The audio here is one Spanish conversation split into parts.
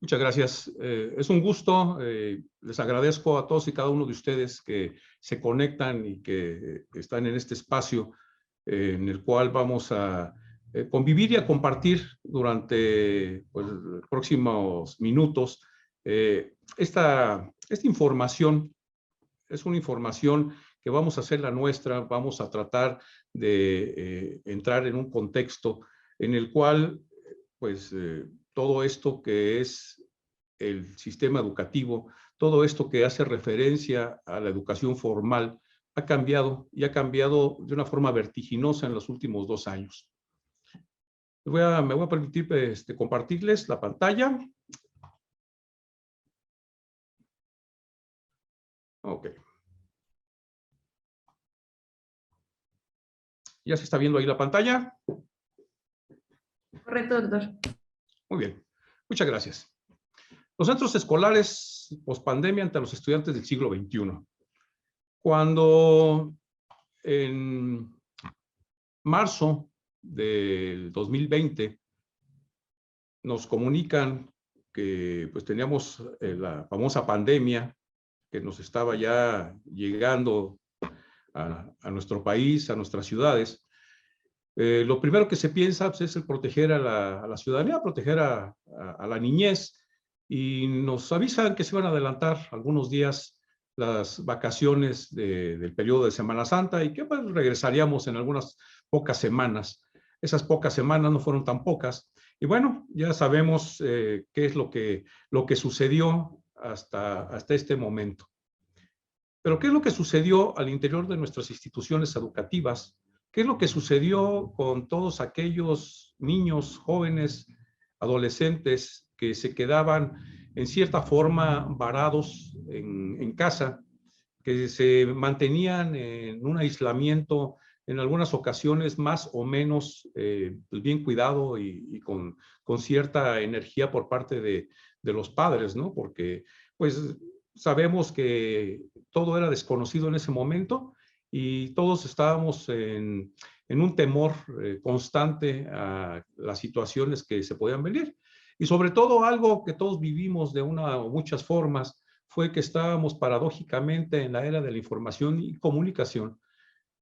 Muchas gracias. Es un gusto. Les agradezco a todos y cada uno de ustedes que se conectan y que están en este espacio en el cual vamos a convivir y a compartir durante los próximos minutos. Esta información es una información que vamos a hacer la nuestra, vamos a tratar de entrar en un contexto en el cual todo esto que es el sistema educativo, todo esto que hace referencia a la educación formal, ha cambiado y ha cambiado de una forma vertiginosa en los últimos 2 años. Me voy a permitir compartirles la pantalla. Ok. ¿Ya se está viendo ahí la pantalla? Correcto, doctor. Muy bien. Muchas gracias. Los centros escolares pospandemia ante los estudiantes del siglo XXI. Cuando en marzo del 2020 nos comunican que teníamos la famosa pandemia que nos estaba ya llegando a nuestro país, a nuestras ciudades, lo primero que se piensa es el proteger a la ciudadanía, proteger a la niñez, y nos avisan que se van a adelantar algunos días las vacaciones del periodo de Semana Santa y que regresaríamos en algunas pocas semanas. Esas pocas semanas no fueron tan pocas. Y bueno, ya sabemos qué es lo que sucedió hasta este momento. Pero ¿qué es lo que sucedió al interior de nuestras instituciones educativas? ¿Qué es lo que sucedió con todos aquellos niños, jóvenes, adolescentes que se quedaban en cierta forma varados en casa, que se mantenían en un aislamiento en algunas ocasiones más o menos bien cuidado y con cierta energía por parte de los padres, ¿no? Porque pues sabemos que todo era desconocido en ese momento y todos estábamos en un temor constante a las situaciones que se podían venir. Y sobre todo algo que todos vivimos de una o muchas formas fue que estábamos paradójicamente en la era de la información y comunicación.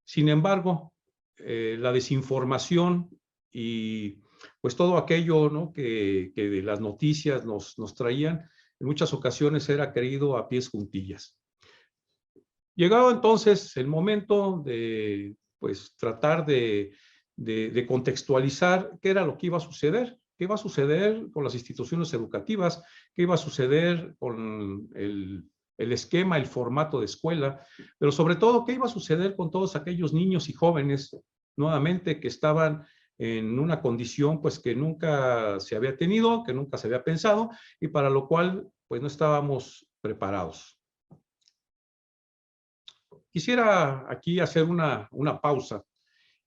Sin embargo, la desinformación y pues todo aquello, ¿no?, que de las noticias nos traían, en muchas ocasiones era creído a pies juntillas. Llegado entonces el momento de tratar de contextualizar qué era lo que iba a suceder, qué iba a suceder con las instituciones educativas, qué iba a suceder con el esquema, el formato de escuela, pero sobre todo qué iba a suceder con todos aquellos niños y jóvenes, nuevamente, que estaban en una condición que nunca se había tenido, que nunca se había pensado y para lo cual no estábamos preparados. Quisiera aquí hacer una pausa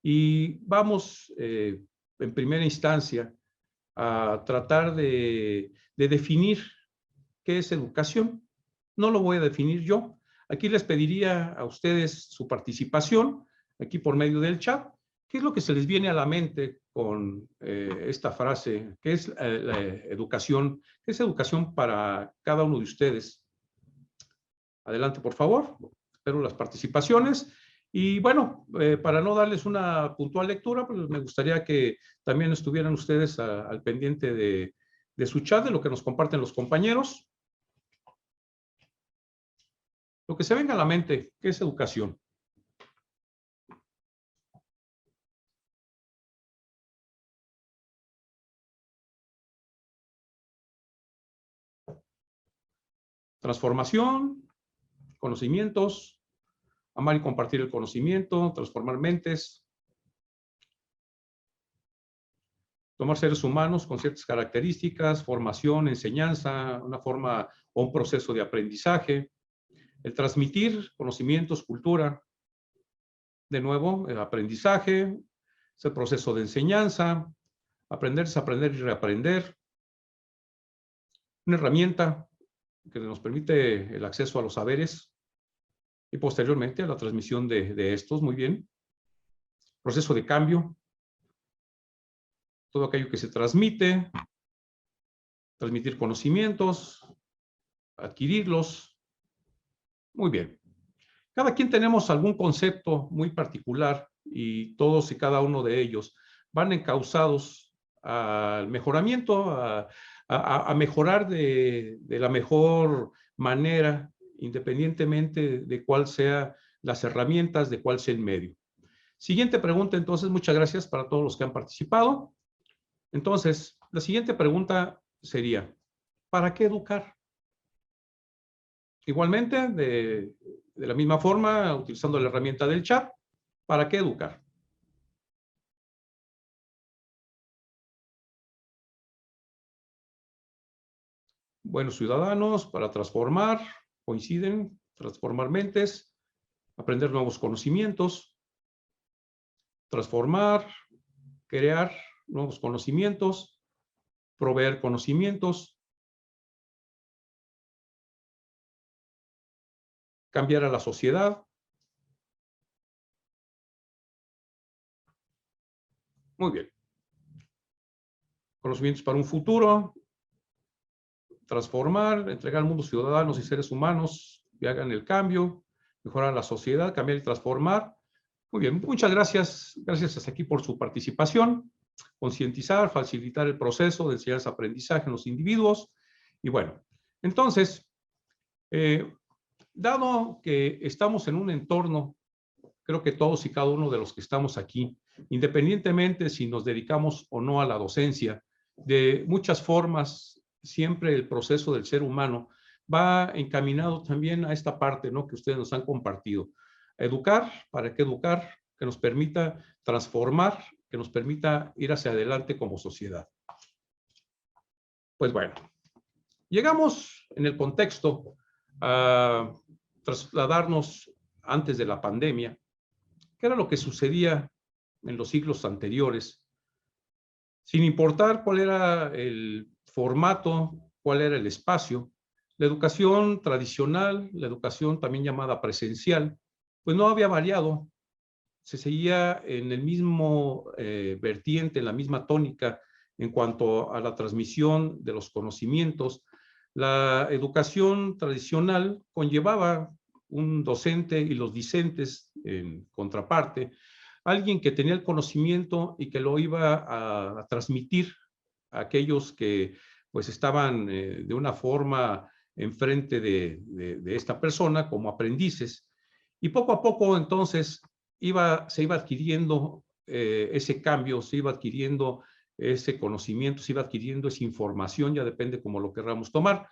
y vamos en primera instancia a tratar de definir qué es educación. No lo voy a definir yo. Aquí les pediría a ustedes su participación, aquí por medio del chat. ¿Qué es lo que se les viene a la mente con esta frase? ¿Qué es la educación? ¿Qué es educación para cada uno de ustedes? Adelante, por favor. Espero las participaciones. Y bueno, para no darles una puntual lectura, pues me gustaría que también estuvieran ustedes al pendiente de su chat, de lo que nos comparten los compañeros. Lo que se venga a la mente, ¿qué es educación? Transformación, conocimientos, amar y compartir el conocimiento, transformar mentes, tomar seres humanos con ciertas características, formación, enseñanza, una forma o un proceso de aprendizaje, el transmitir conocimientos, cultura, de nuevo, el aprendizaje, es el proceso de enseñanza, aprender, desaprender y reaprender, una herramienta que nos permite el acceso a los saberes y posteriormente a la transmisión de estos, muy bien, proceso de cambio, todo aquello que se transmite, transmitir conocimientos, adquirirlos. Muy bien. Cada quien tenemos algún concepto muy particular y todos y cada uno de ellos van encausados al mejoramiento, a mejorar de la mejor manera, independientemente de cuál sean las herramientas, de cuál sea el medio. Siguiente pregunta, entonces, muchas gracias para todos los que han participado. Entonces, la siguiente pregunta sería, ¿para qué educar? Igualmente, de la misma forma, utilizando la herramienta del chat, ¿para qué educar? Buenos ciudadanos, para transformar, coinciden, transformar mentes, aprender nuevos conocimientos, transformar, crear nuevos conocimientos, proveer conocimientos, cambiar a la sociedad. Muy bien. Conocimientos para un futuro, transformar, entregar al mundo ciudadanos y seres humanos que hagan el cambio, mejorar la sociedad, cambiar y transformar. Muy bien, muchas gracias. Gracias hasta aquí por su participación. Concientizar, facilitar el proceso de enseñanza-aprendizaje en los individuos. Y bueno, entonces, dado que estamos en un entorno, creo que todos y cada uno de los que estamos aquí, independientemente si nos dedicamos o no a la docencia, de muchas formas, siempre el proceso del ser humano va encaminado también a esta parte, ¿no?, que ustedes nos han compartido. Educar, ¿para qué educar? Que nos permita transformar, que nos permita ir hacia adelante como sociedad. Pues bueno, llegamos en el contexto a trasladarnos antes de la pandemia. ¿Qué era lo que sucedía en los siglos anteriores? Sin importar cuál era el formato, cuál era el espacio, la educación tradicional, la educación también llamada presencial, pues no había variado. Se seguía en el mismo vertiente, en la misma tónica en cuanto a la transmisión de los conocimientos. La educación tradicional conllevaba un docente y los discentes en contraparte, alguien que tenía el conocimiento y que lo iba a transmitir a aquellos que pues estaban de una forma enfrente de esta persona como aprendices. Y poco a poco entonces se iba adquiriendo ese cambio, se iba adquiriendo ese conocimiento, se iba adquiriendo esa información, ya depende cómo lo querramos tomar.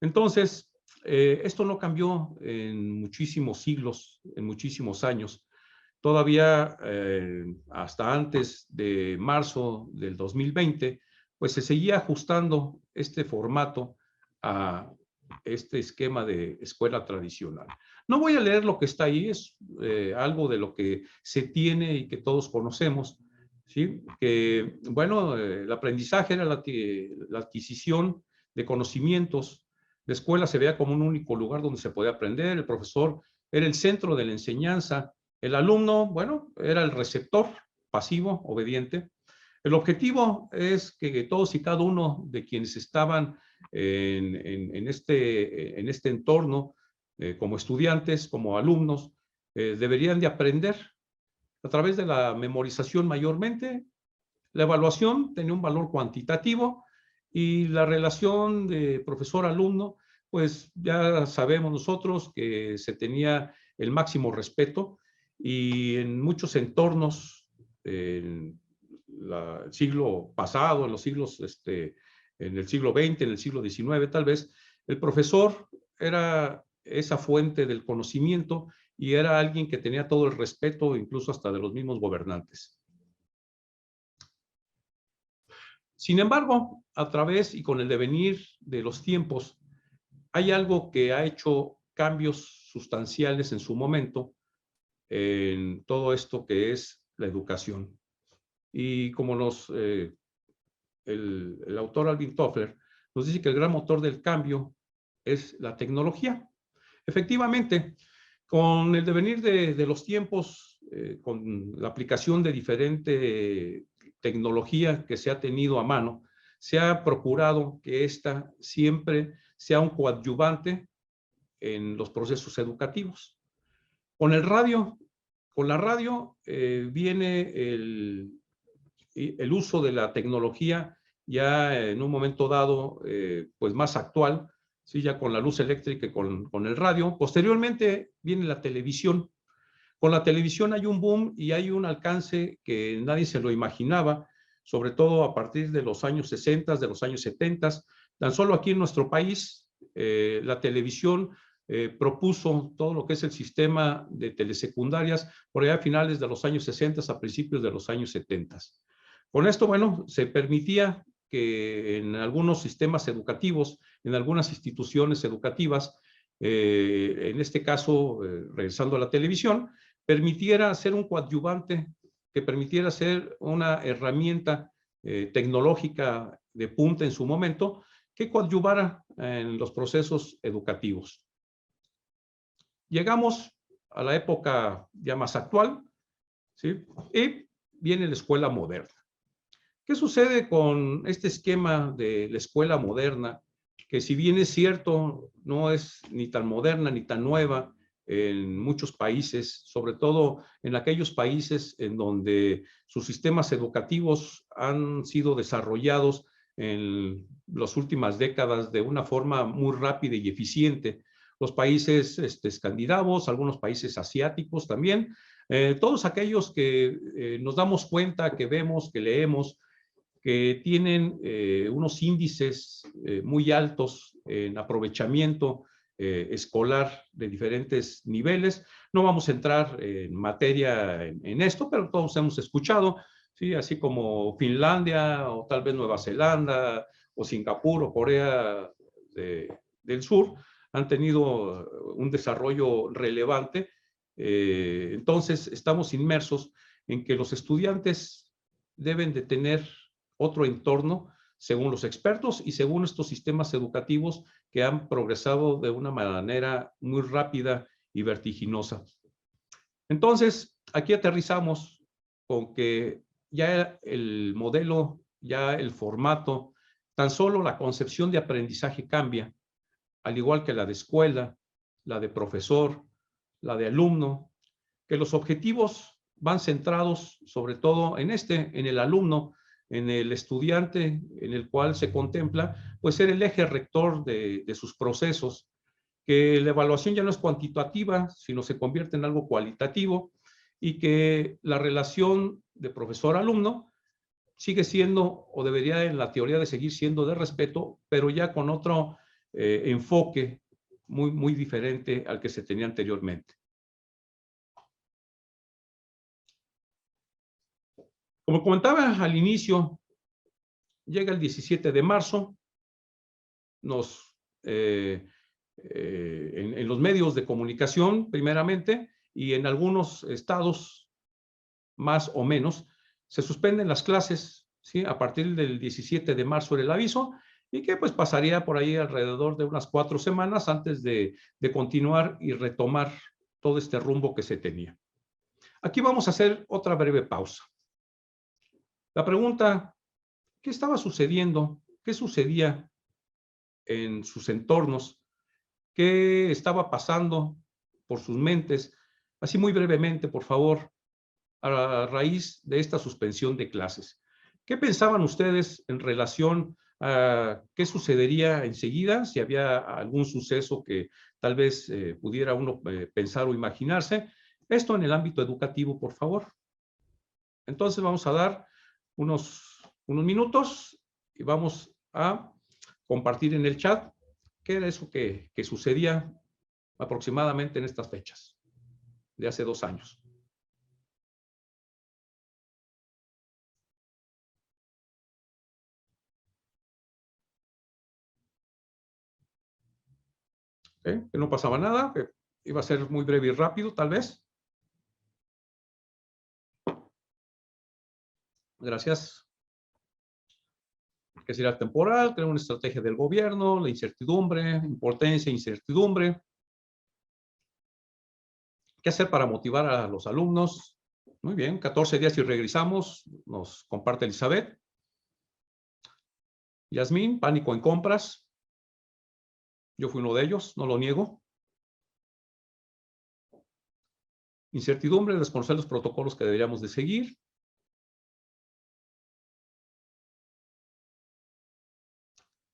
Entonces, esto no cambió en muchísimos siglos, en muchísimos años. Todavía hasta antes de marzo del 2020, pues se seguía ajustando este formato a este esquema de escuela tradicional. No voy a leer lo que está ahí, es algo de lo que se tiene y que todos conocemos, ¿sí? Que, bueno, el aprendizaje era la adquisición de conocimientos. La escuela se veía como un único lugar donde se podía aprender, el profesor era el centro de la enseñanza, el alumno, bueno, era el receptor pasivo, obediente. El objetivo es que todos y cada uno de quienes estaban en este entorno, como estudiantes, como alumnos, deberían de aprender a través de la memorización mayormente. La evaluación tenía un valor cuantitativo y la relación de profesor-alumno, pues ya sabemos nosotros que se tenía el máximo respeto y en muchos entornos, en el siglo pasado, en los siglos, en el siglo XX, en el siglo XIX tal vez, el profesor era esa fuente del conocimiento y era alguien que tenía todo el respeto, incluso hasta de los mismos gobernantes. Sin embargo, a través y con el devenir de los tiempos, hay algo que ha hecho cambios sustanciales en su momento en todo esto que es la educación. Y como el autor Alvin Toffler nos dice que el gran motor del cambio es la tecnología. Efectivamente, con el devenir de los tiempos, con la aplicación de diferente tecnología que se ha tenido a mano, se ha procurado que ésta siempre sea un coadyuvante en los procesos educativos. Con la radio viene el uso de la tecnología ya en un momento dado, pues más actual, ¿sí? Ya con la luz eléctrica y con el radio. Posteriormente viene la televisión. Con la televisión hay un boom y hay un alcance que nadie se lo imaginaba, sobre todo a partir de los años 60, de los años 70. Tan solo aquí en nuestro país, la televisión propuso todo lo que es el sistema de telesecundarias por allá a finales de los años 60 a principios de los años 70. Con esto, bueno, se permitía que en algunos sistemas educativos, en algunas instituciones educativas, en este caso, regresando a la televisión, permitiera ser un coadyuvante, que permitiera ser una herramienta tecnológica de punta en su momento, que coadyuvara en los procesos educativos. Llegamos a la época ya más actual, ¿sí? Y viene la escuela moderna. ¿Qué sucede con este esquema de la escuela moderna? Que si bien es cierto, no es ni tan moderna ni tan nueva en muchos países, sobre todo en aquellos países en donde sus sistemas educativos han sido desarrollados en las últimas décadas de una forma muy rápida y eficiente. Los países escandinavos, algunos países asiáticos también, todos aquellos que nos damos cuenta, que vemos, que leemos, que tienen unos índices muy altos en aprovechamiento escolar de diferentes niveles. No vamos a entrar en materia en esto, pero todos hemos escuchado, ¿sí? Así como Finlandia o tal vez Nueva Zelanda o Singapur o Corea del Sur han tenido un desarrollo relevante. Entonces, estamos inmersos en que los estudiantes deben de tener otro entorno, según los expertos y según estos sistemas educativos que han progresado de una manera muy rápida y vertiginosa. Entonces, aquí aterrizamos con que ya el modelo, ya el formato, tan solo la concepción de aprendizaje cambia, al igual que la de escuela, la de profesor, la de alumno, que los objetivos van centrados sobre todo en el alumno, en el estudiante, en el cual se contempla, pues ser el eje rector de sus procesos, que la evaluación ya no es cuantitativa, sino se convierte en algo cualitativo, y que la relación de profesor-alumno sigue siendo, o debería en la teoría de seguir siendo de respeto, pero ya con otro enfoque muy diferente al que se tenía anteriormente. Como comentaba al inicio, llega el 17 de marzo, en los medios de comunicación, primeramente, y en algunos estados, más o menos, se suspenden las clases, ¿sí? A partir del 17 de marzo era el aviso, y que pues pasaría por ahí alrededor de unas 4 semanas antes de continuar y retomar todo este rumbo que se tenía. Aquí vamos a hacer otra breve pausa. La pregunta, ¿qué estaba sucediendo? ¿Qué sucedía en sus entornos? ¿Qué estaba pasando por sus mentes? Así muy brevemente, por favor, a raíz de esta suspensión de clases. ¿Qué pensaban ustedes en relación a qué sucedería enseguida? Si había algún suceso que tal vez pudiera uno pensar o imaginarse. Esto en el ámbito educativo, por favor. Entonces vamos a dar unos minutos y vamos a compartir en el chat qué era eso que sucedía aproximadamente en estas fechas de hace 2 años. Que no pasaba nada, que iba a ser muy breve y rápido, tal vez. Gracias. ¿Qué será temporal? Crear una estrategia del gobierno, la incertidumbre, impotencia, incertidumbre. ¿Qué hacer para motivar a los alumnos? Muy bien, 14 días y regresamos, nos comparte Elizabeth. Yasmín, pánico en compras. Yo fui uno de ellos, no lo niego. Incertidumbre, desconocer los protocolos que deberíamos de seguir.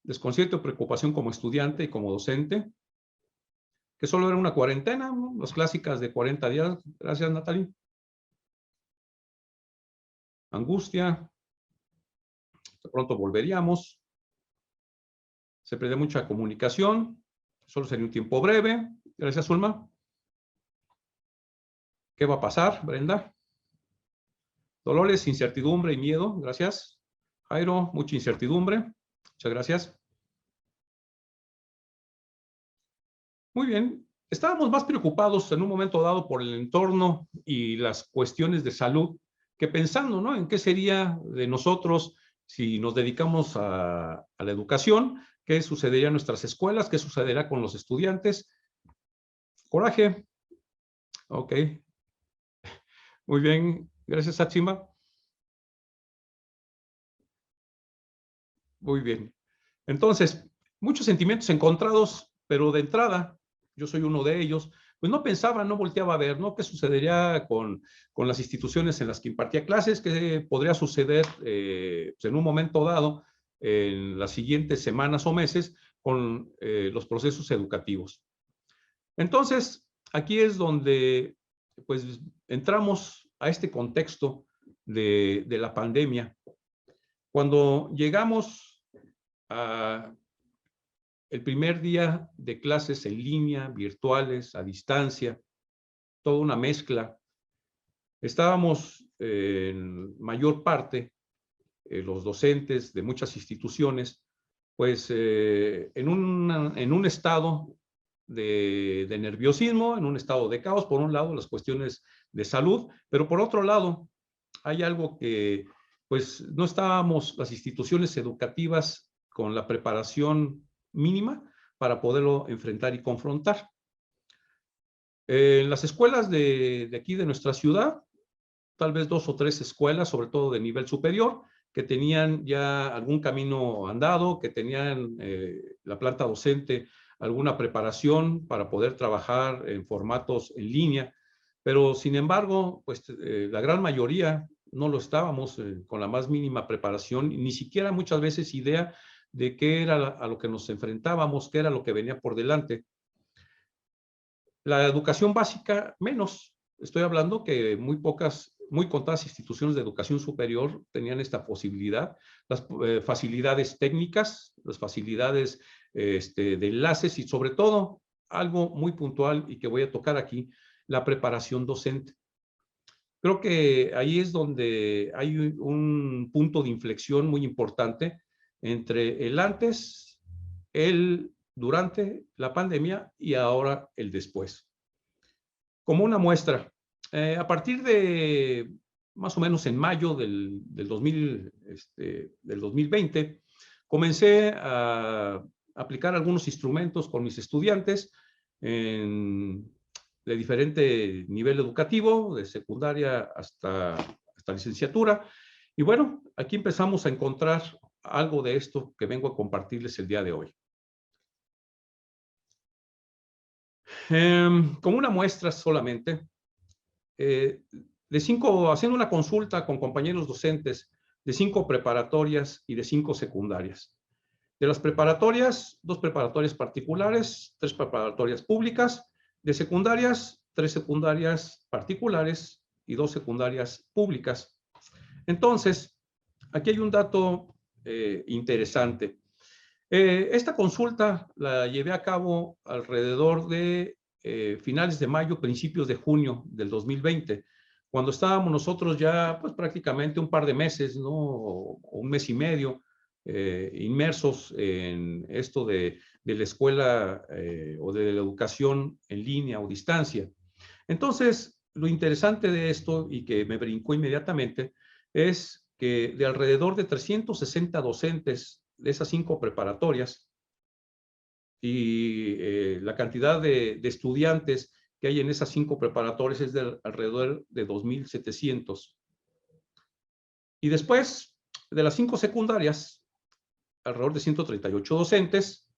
Desconcierto y preocupación como estudiante y como docente, que solo era una cuarentena, ¿no? Las clásicas de 40 días. Gracias, Natalie. Angustia. De pronto volveríamos. Se perdió mucha comunicación. Solo sería un tiempo breve. Gracias, Zulma. ¿Qué va a pasar, Brenda? Dolores, incertidumbre y miedo. Gracias. Jairo, mucha incertidumbre. Muchas gracias. Muy bien. Estábamos más preocupados en un momento dado por el entorno y las cuestiones de salud que pensando, ¿no?, en qué sería de nosotros si nos dedicamos a la educación, qué sucedería en nuestras escuelas, qué sucederá con los estudiantes. Coraje. Ok. Muy bien. Gracias, Achimba. Muy bien. Entonces, muchos sentimientos encontrados, pero de entrada, yo soy uno de ellos, pues no pensaba, no volteaba a ver, ¿no?, qué sucedería con las instituciones en las que impartía clases, qué podría suceder pues en un momento dado, en las siguientes semanas o meses, con los procesos educativos. Entonces, aquí es donde pues entramos a este contexto de la pandemia. Cuando llegamos a el primer día de clases en línea, virtuales, a distancia, toda una mezcla. Estábamos en mayor parte, los docentes de muchas instituciones, pues en un estado de nerviosismo, en un estado de caos. Por un lado, las cuestiones de salud, pero por otro lado, hay algo que pues no estábamos las instituciones educativas con la preparación mínima para poderlo enfrentar y confrontar. En las escuelas de aquí de nuestra ciudad, tal vez 2 o 3 escuelas, sobre todo de nivel superior, que tenían ya algún camino andado, que tenían la planta docente alguna preparación para poder trabajar en formatos en línea, pero sin embargo, pues la gran mayoría no lo estábamos con la más mínima preparación, ni siquiera muchas veces idea de qué era a lo que nos enfrentábamos, qué era lo que venía por delante. La educación básica, menos. Estoy hablando que muy pocas, muy contadas instituciones de educación superior tenían esta posibilidad. Las facilidades técnicas, las facilidades de enlaces y sobre todo, algo muy puntual y que voy a tocar aquí, la preparación docente. Creo que ahí es donde hay un punto de inflexión muy importante entre el antes, el durante la pandemia y ahora el después. Como una muestra, a partir de más o menos en mayo del 2020, comencé a aplicar algunos instrumentos con mis estudiantes de diferente nivel educativo, de secundaria hasta licenciatura. Y bueno, aquí empezamos a encontrar algo de esto que vengo a compartirles el día de hoy. Como una muestra solamente, haciendo una consulta con compañeros docentes de 5 preparatorias y de 5 secundarias. De las preparatorias, 2 preparatorias particulares, 3 preparatorias públicas. De secundarias, 3 secundarias particulares y 2 secundarias públicas. Entonces, aquí hay un dato interesante. Esta consulta la llevé a cabo alrededor de finales de mayo, principios de junio del 2020, cuando estábamos nosotros ya pues prácticamente un par de meses, ¿no?, o un mes y medio, inmersos en esto de la escuela o de la educación en línea o distancia. Entonces, lo interesante de esto y que me brincó inmediatamente es que de alrededor de 360 docentes de esas 5 preparatorias y la cantidad de estudiantes que hay en esas 5 preparatorias es de alrededor de 2,700. Y después de las 5 secundarias, alrededor de 138 docentes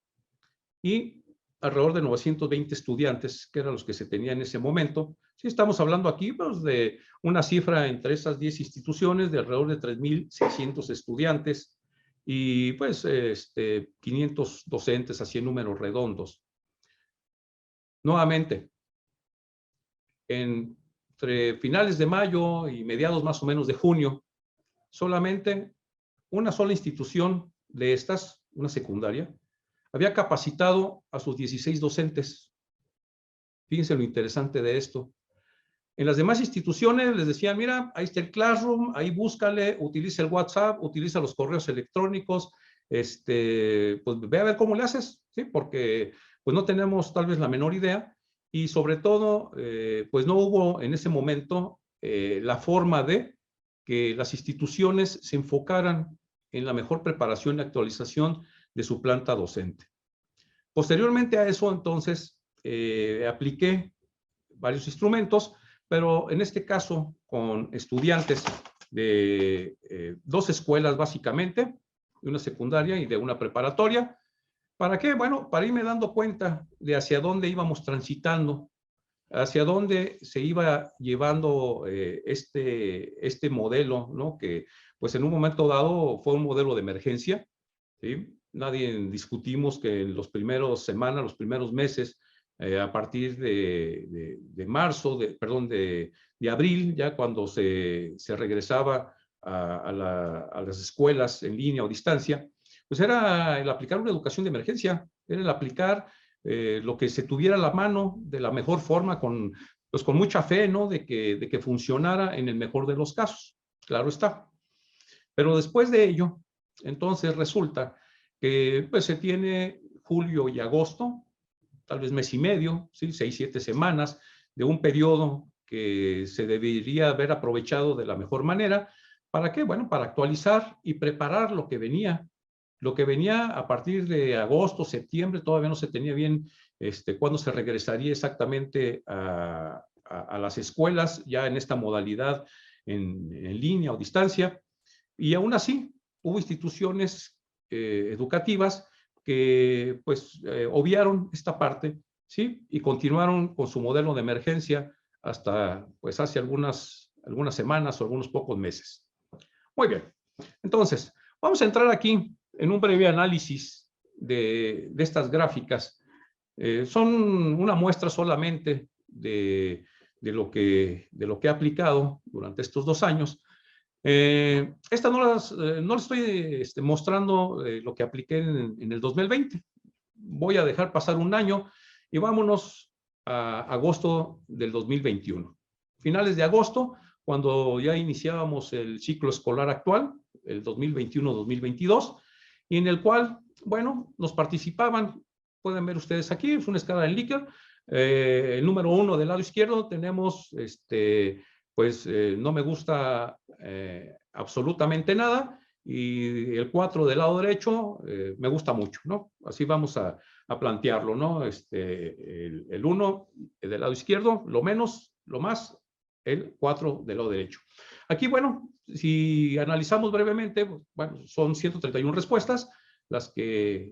y alrededor de 920 estudiantes, que eran los que se tenían en ese momento. Sí, estamos hablando aquí pues, de una cifra entre esas 10 instituciones de alrededor de 3,600 estudiantes y pues 500 docentes, así en números redondos. Nuevamente, entre finales de mayo y mediados más o menos de junio, solamente una sola institución de estas, una secundaria, había capacitado a sus 16 docentes. Fíjense lo interesante de esto. En las demás instituciones les decían, mira, ahí está el Classroom, ahí búscale, utiliza el WhatsApp, utiliza los correos electrónicos, pues ve a ver cómo le haces, ¿sí? Porque pues no tenemos tal vez la menor idea y sobre todo, pues no hubo en ese momento la forma de que las instituciones se enfocaran en la mejor preparación y actualización de su planta docente. Posteriormente a eso, entonces, apliqué varios instrumentos, pero en este caso con estudiantes de 2 escuelas básicamente, de una secundaria y de una preparatoria. ¿Para qué? Bueno, para irme dando cuenta de hacia dónde íbamos transitando, hacia dónde se iba llevando este modelo, ¿no? Que pues en un momento dado fue un modelo de emergencia, ¿sí? Nadie discutimos que en los primeros semanas, los primeros meses, a partir de marzo, de abril, ya cuando se regresaba a las escuelas en línea o distancia, pues era el aplicar una educación de emergencia, era el aplicar lo que se tuviera a la mano de la mejor forma, pues con mucha fe, ¿no? De que funcionara en el mejor de los casos, claro está. Pero después de ello, entonces resulta que pues, se tiene julio y agosto, tal vez mes y medio, ¿sí? 6, 7 semanas de un periodo que se debería haber aprovechado de la mejor manera. ¿Para qué? Bueno, para actualizar y preparar lo que venía. Lo que venía a partir de agosto, septiembre, todavía no se tenía bien cuándo se regresaría exactamente a las escuelas, ya en esta modalidad en línea o distancia. Y aún así, hubo instituciones educativas que pues obviaron esta parte, ¿sí? Y continuaron con su modelo de emergencia hasta pues hace algunas semanas o algunos pocos meses. Muy bien. Entonces, vamos a entrar aquí en un breve análisis de estas gráficas. Son una muestra solamente de lo que he aplicado durante estos 2 años. Esta no les estoy mostrando lo que apliqué en el 2020. Voy a dejar pasar un año y vámonos a agosto del 2021. Finales de agosto, cuando ya iniciábamos el ciclo escolar actual, el 2021-2022, y en el cual, bueno, nos participaban, pueden ver ustedes aquí, es una escala en Likert. El número 1 del lado izquierdo tenemos pues no me gusta absolutamente nada, y el 4 del lado derecho me gusta mucho, ¿no? Así vamos a plantearlo, ¿no? El 1 del lado izquierdo, lo menos, lo más, el 4 del lado derecho. Aquí, bueno, si analizamos brevemente, bueno, son 131 respuestas las que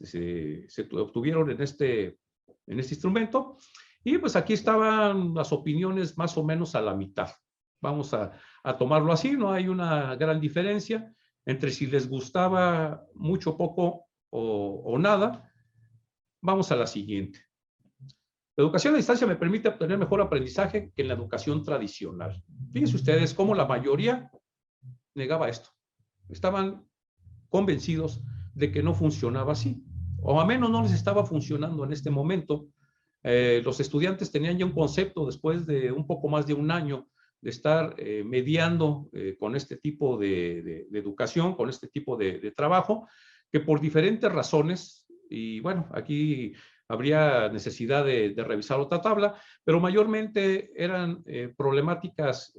se obtuvieron en este instrumento. Y pues aquí estaban las opiniones más o menos a la mitad. Vamos a tomarlo así, no hay una gran diferencia entre si les gustaba mucho, poco o nada. Vamos a la siguiente. La educación a distancia me permite obtener mejor aprendizaje que en la educación tradicional. Fíjense ustedes cómo la mayoría negaba esto. Estaban convencidos de que no funcionaba así, o a menos no les estaba funcionando en este momento. Los estudiantes tenían ya un concepto después de un poco más de un año de estar mediando con este tipo de educación, con este tipo de trabajo, que por diferentes razones, y bueno, aquí habría necesidad de revisar otra tabla, pero mayormente eran problemáticas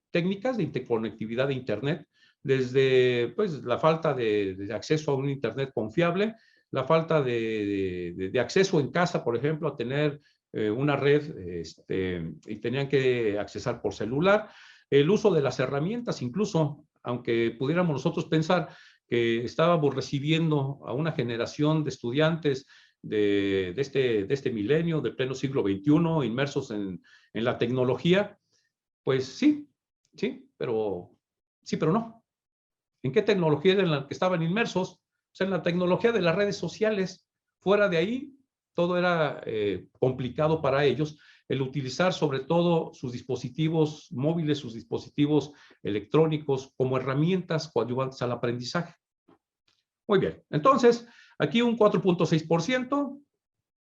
técnicas de interconectividad de Internet, desde pues, la falta de acceso a un Internet confiable, la falta de acceso en casa, por ejemplo, a tener una red y tenían que accesar por celular, el uso de las herramientas, incluso, aunque pudiéramos nosotros pensar que estábamos recibiendo a una generación de estudiantes de este milenio, del pleno siglo XXI, inmersos en la tecnología, pues sí, pero no. ¿En qué tecnología era en la que estaban inmersos? O sea, en la tecnología de las redes sociales. Fuera de ahí, todo era complicado para ellos. El utilizar sobre todo sus dispositivos móviles, sus dispositivos electrónicos como herramientas coadyuvantes al aprendizaje. Muy bien. Entonces, aquí un 4.6%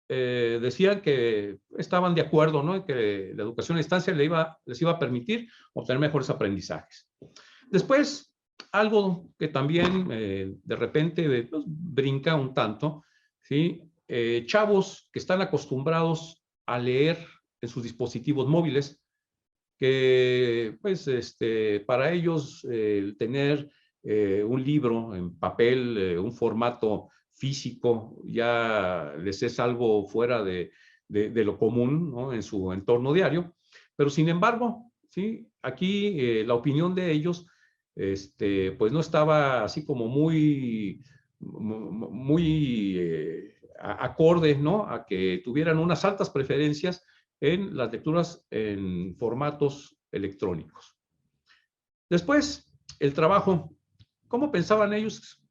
decían que estaban de acuerdo, ¿no? En que la educación a distancia les iba a permitir obtener mejores aprendizajes. Después, algo que también de repente pues, brinca un tanto, ¿sí? Chavos que están acostumbrados a leer en sus dispositivos móviles, que pues para ellos el tener un libro en papel, un formato físico, ya les es algo fuera de lo común, ¿no? En su entorno diario. Pero sin embargo, ¿sí? Aquí la opinión de ellos pues no estaba así como muy acorde, ¿no? A que tuvieran unas altas preferencias en las lecturas en formatos electrónicos. Después, el trabajo. ¿Cómo pensaban ellos?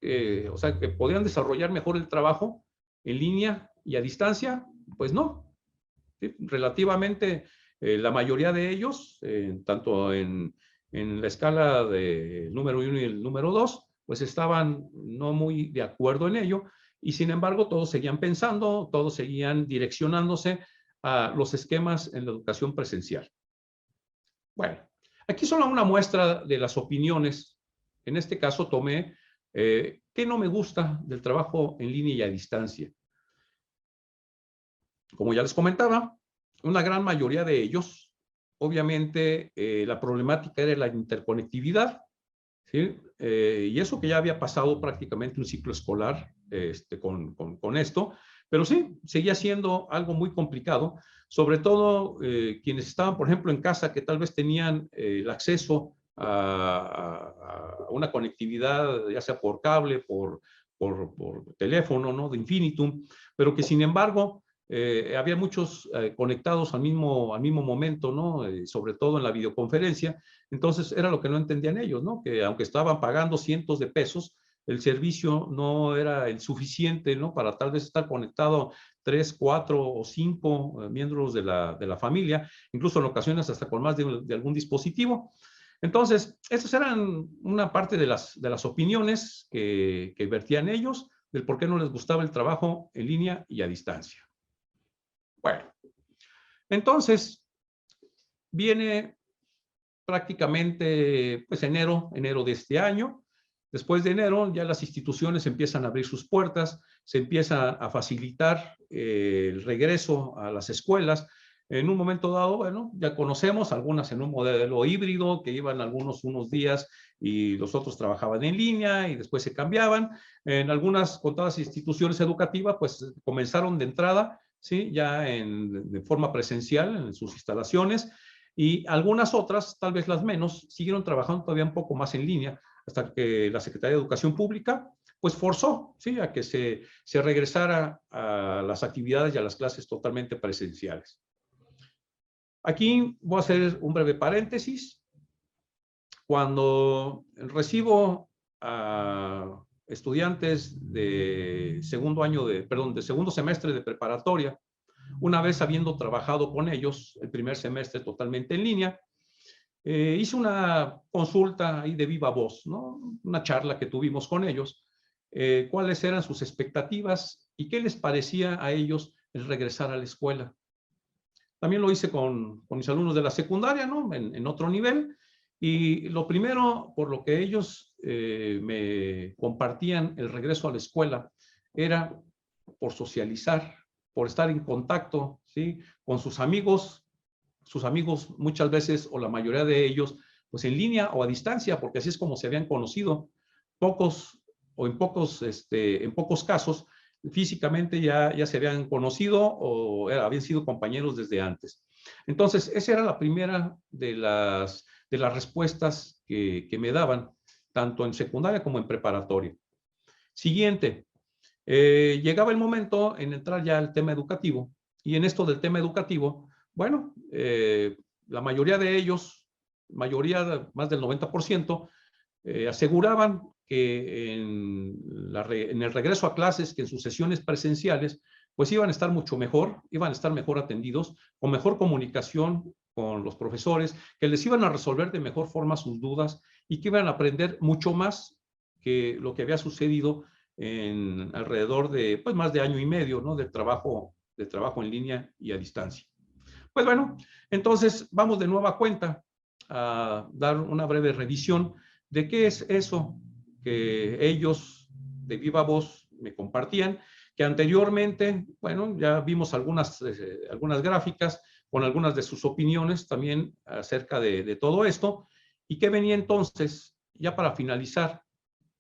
O sea, que podían desarrollar mejor el trabajo en línea y a distancia. Pues no. ¿Sí? Relativamente, la mayoría de ellos, tanto en la escala del número 1 y el número 2, pues estaban no muy de acuerdo en ello. Y sin embargo, todos seguían pensando, todos seguían direccionándose a los esquemas en la educación presencial. Bueno, aquí solo una muestra de las opiniones. En este caso tomé qué no me gusta del trabajo en línea y a distancia. Como ya les comentaba, una gran mayoría de ellos, obviamente, la problemática era la interconectividad, ¿sí? Y eso que ya había pasado prácticamente un ciclo escolar con esto, pero sí, seguía siendo algo muy complicado, sobre todo quienes estaban, por ejemplo, en casa, que tal vez tenían el acceso a una conectividad, ya sea por cable, por teléfono, ¿no? De infinitum, pero que sin embargo había muchos conectados al mismo momento, ¿no? Sobre todo en la videoconferencia. Entonces era lo que no entendían ellos, ¿no? Que aunque estaban pagando cientos de pesos, el servicio no era el suficiente, ¿no? Para tal vez estar conectado 3, 4 o 5 miembros de la familia, incluso en ocasiones hasta con más de algún dispositivo. Entonces, estas eran una parte de las opiniones que vertían ellos del por qué no les gustaba el trabajo en línea y a distancia. Bueno, entonces viene prácticamente pues enero de este año. Después de enero ya las instituciones empiezan a abrir sus puertas, se empieza a facilitar el regreso a las escuelas. En un momento dado, bueno, ya conocemos algunas en un modelo híbrido que iban algunos unos días y los otros trabajaban en línea y después se cambiaban. En algunas contadas instituciones educativas pues comenzaron de entrada, ¿sí? Ya de forma presencial en sus instalaciones. Y algunas otras, tal vez las menos, siguieron trabajando todavía un poco más en línea hasta que la Secretaría de Educación Pública pues forzó, ¿sí? A que se regresara a las actividades y a las clases totalmente presenciales. Aquí voy a hacer un breve paréntesis. Cuando recibo a estudiantes de segundo semestre de preparatoria, una vez habiendo trabajado con ellos el primer semestre totalmente en línea, hice una consulta ahí de viva voz, ¿no? Una charla que tuvimos con ellos, cuáles eran sus expectativas y qué les parecía a ellos el regresar a la escuela. También lo hice con mis alumnos de la secundaria, ¿no? En otro nivel. Y lo primero, por lo que ellos me compartían el regreso a la escuela, era por socializar, por estar en contacto, ¿sí? Con sus amigos muchas veces, o la mayoría de ellos, pues en línea o a distancia, porque así es como se habían conocido. En pocos casos, físicamente ya se habían conocido o habían sido compañeros desde antes. Entonces, esa era la primera de las respuestas que me daban, tanto en secundaria como en preparatoria. Siguiente, llegaba el momento en entrar ya al tema educativo, y en esto del tema educativo, bueno, la mayoría de ellos, más del 90%, aseguraban que en el regreso a clases, que en sus sesiones presenciales, pues iban a estar mucho mejor, iban a estar mejor atendidos, con mejor comunicación con los profesores, que les iban a resolver de mejor forma sus dudas y que iban a aprender mucho más que lo que había sucedido en alrededor de pues, más de año y medio, ¿no? de trabajo en línea y a distancia. Pues bueno, entonces vamos de nueva cuenta a dar una breve revisión de qué es eso que ellos de viva voz me compartían, que anteriormente, bueno, ya vimos algunas gráficas con algunas de sus opiniones también acerca de todo esto, y que venía entonces, ya para finalizar,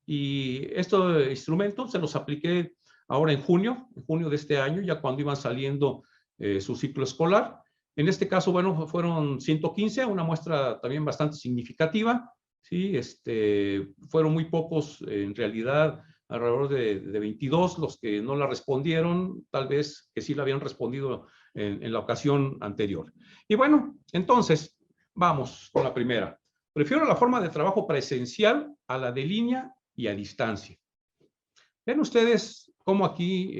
y estos instrumentos se los apliqué ahora en junio de este año, ya cuando iban saliendo su ciclo escolar. En este caso, bueno, fueron 115, una muestra también bastante significativa, ¿sí? Fueron muy pocos, en realidad, alrededor de 22 los que no la respondieron, tal vez que sí la habían respondido en la ocasión anterior. Y bueno, entonces, vamos con la primera. Prefiero la forma de trabajo presencial a la de línea y a distancia. Ven ustedes cómo aquí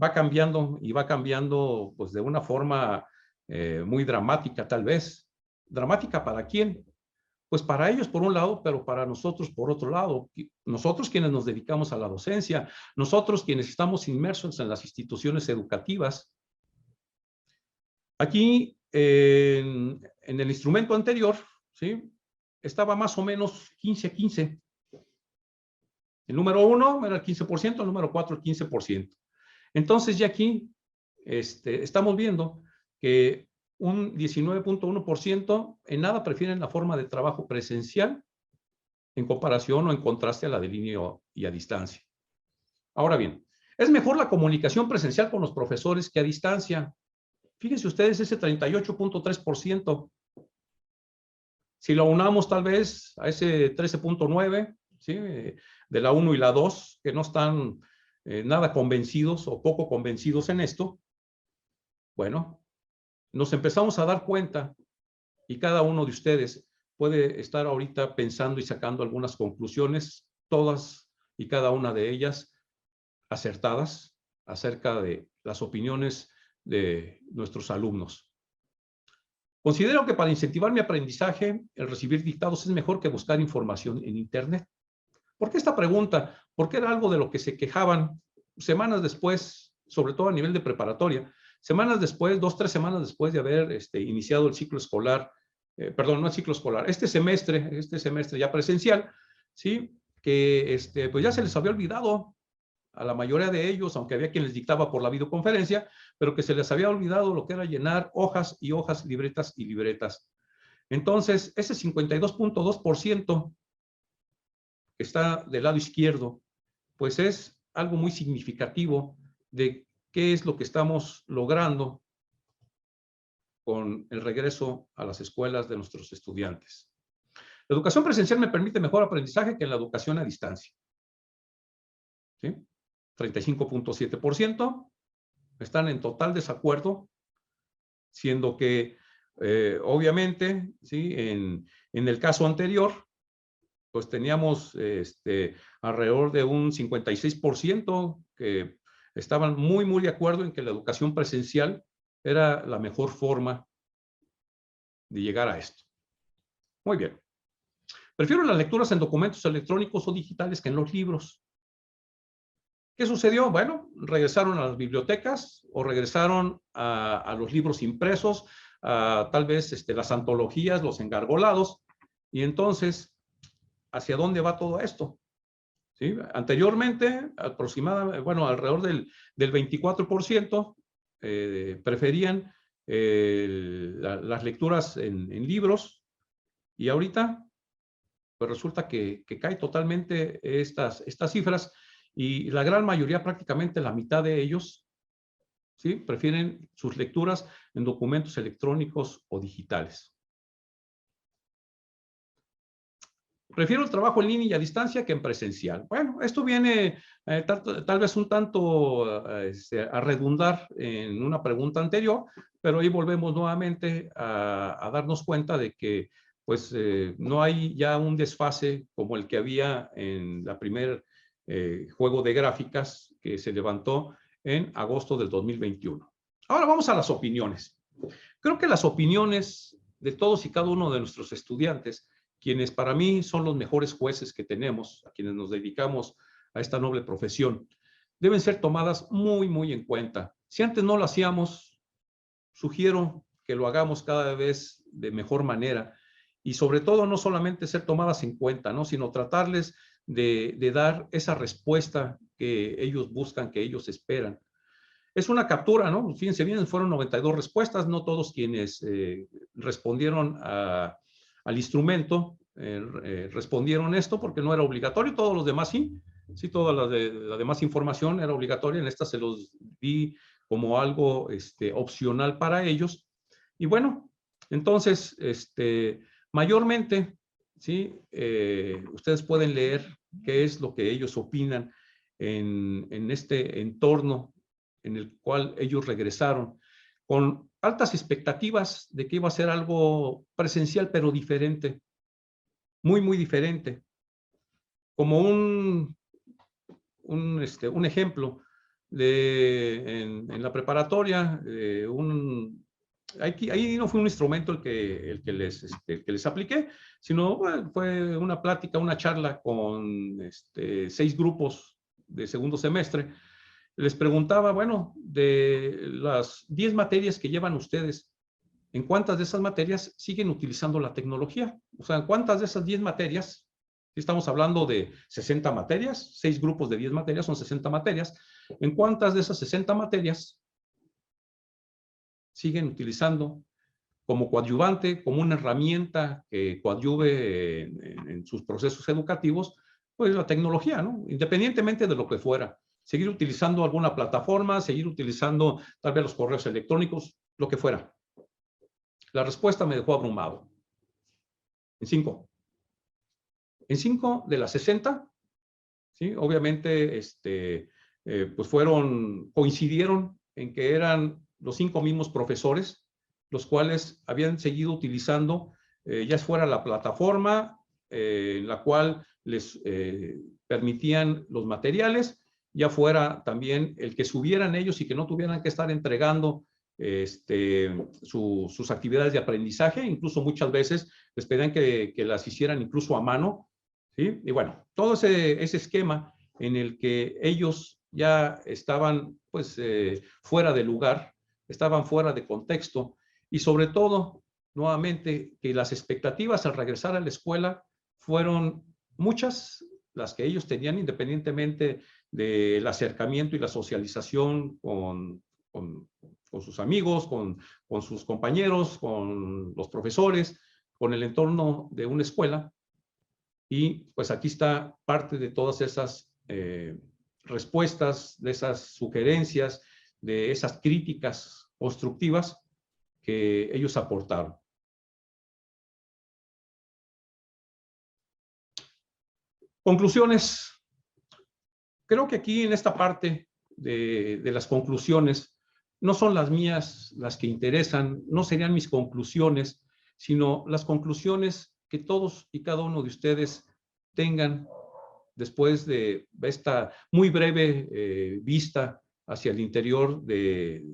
va cambiando y va cambiando pues de una forma muy dramática tal vez. ¿Dramática para quién? Pues para ellos por un lado, pero para nosotros por otro lado. Nosotros quienes nos dedicamos a la docencia, nosotros quienes estamos inmersos en las instituciones educativas. Aquí en el instrumento anterior, ¿sí? Estaba más o menos 15-15. El número 1 era el 15%, el número 4 el 15%. Entonces ya aquí estamos viendo que un 19.1% en nada prefieren la forma de trabajo presencial en comparación o en contraste a la de línea y a distancia. Ahora bien, es mejor la comunicación presencial con los profesores que a distancia. Fíjense ustedes ese 38.3%. Si lo unamos tal vez a ese 13.9%, ¿sí? De la 1 y la 2, que no están nada convencidos o poco convencidos en esto, bueno, nos empezamos a dar cuenta y cada uno de ustedes puede estar ahorita pensando y sacando algunas conclusiones, todas y cada una de ellas acertadas acerca de las opiniones de nuestros alumnos. Considero que para incentivar mi aprendizaje, el recibir dictados es mejor que buscar información en Internet. ¿Por qué esta pregunta? Porque era algo de lo que se quejaban semanas después, sobre todo a nivel de preparatoria, semanas después, 2-3 semanas después de haber iniciado el ciclo escolar, perdón, no el ciclo escolar, este semestre ya presencial, ¿sí? Que pues ya se les había olvidado a la mayoría de ellos, aunque había quien les dictaba por la videoconferencia, pero que se les había olvidado lo que era llenar hojas y hojas, libretas y libretas. Entonces, ese 52.2% que está del lado izquierdo, pues es algo muy significativo de qué es lo que estamos logrando con el regreso a las escuelas de nuestros estudiantes. La educación presencial me permite mejor aprendizaje que la educación a distancia. ¿Sí? 35.7% están en total desacuerdo, siendo que obviamente, ¿sí? En el caso anterior, pues teníamos alrededor de un 56% que estaban muy, muy de acuerdo en que la educación presencial era la mejor forma de llegar a esto. Muy bien. Prefiero las lecturas en documentos electrónicos o digitales que en los libros. ¿Qué sucedió? Bueno, regresaron a las bibliotecas o regresaron a los libros impresos, a tal vez las antologías, los engargolados, y entonces, ¿hacia dónde va todo esto? ¿Sí? Anteriormente, aproximadamente, bueno, alrededor del 24% preferían las lecturas en libros, y ahorita, pues resulta que cae totalmente estas cifras, y la gran mayoría, prácticamente la mitad de ellos, ¿sí? Prefieren sus lecturas en documentos electrónicos o digitales. Prefiero el trabajo en línea y a distancia que en presencial. Bueno, esto viene tal vez un tanto a redundar en una pregunta anterior, pero ahí volvemos nuevamente a darnos cuenta de que pues no hay ya un desfase como el que había en la primer juego de gráficas que se levantó en agosto del 2021. Ahora vamos a las opiniones. Creo que las opiniones de todos y cada uno de nuestros estudiantes, quienes para mí son los mejores jueces que tenemos, a quienes nos dedicamos a esta noble profesión, deben ser tomadas muy, muy en cuenta. Si antes no lo hacíamos, sugiero que lo hagamos cada vez de mejor manera y sobre todo no solamente ser tomadas en cuenta, ¿no? Sino tratarles de dar esa respuesta que ellos buscan, que ellos esperan. Es una captura, ¿no? Fíjense bien, fueron 92 respuestas, no todos quienes respondieron al instrumento respondieron esto porque no era obligatorio, todos los demás sí, sí, toda la demás información era obligatoria, en esta se los di como algo opcional para ellos. Y bueno, entonces, mayormente, ¿sí? Ustedes pueden leer qué es lo que ellos opinan en este entorno en el cual ellos regresaron con altas expectativas de que iba a ser algo presencial, pero diferente, muy, muy diferente. Como un ejemplo, en la preparatoria, ahí no fue un instrumento el que les apliqué, sino bueno, fue una plática, una charla con 6 grupos de segundo semestre. Les preguntaba, bueno, de las 10 materias que llevan ustedes, ¿en cuántas de esas materias siguen utilizando la tecnología? O sea, ¿en cuántas de esas 10 materias, si estamos hablando de 60 materias, 6 grupos de 10 materias son 60 materias, ¿en cuántas de esas 60 materias siguen utilizando como coadyuvante, como una herramienta que coadyuve en sus procesos educativos, pues la tecnología, ¿no? Independientemente de lo que fuera. Seguir utilizando alguna plataforma, seguir utilizando tal vez los correos electrónicos, lo que fuera. La respuesta me dejó abrumado. En 5. En 5 de las 60, ¿sí? Obviamente, pues coincidieron en que eran los 5 mismos profesores, los cuales habían seguido utilizando, ya fuera la plataforma en la cual les permitían los materiales, ya fuera también el que subieran ellos y que no tuvieran que estar entregando sus actividades de aprendizaje, incluso muchas veces les pedían que las hicieran incluso a mano, ¿sí? Y bueno, todo ese esquema en el que ellos ya estaban pues fuera de lugar, estaban fuera de contexto y sobre todo, nuevamente, que las expectativas al regresar a la escuela fueron muchas las que ellos tenían independientemente del acercamiento y la socialización con sus amigos, con sus compañeros, con los profesores, con el entorno de una escuela. Y pues aquí está parte de todas esas respuestas, de esas sugerencias, de esas críticas constructivas que ellos aportaron. Conclusiones. Creo que aquí en esta parte de las conclusiones no son las mías las que interesan, no serían mis conclusiones, sino las conclusiones que todos y cada uno de ustedes tengan después de esta muy breve vista hacia el interior de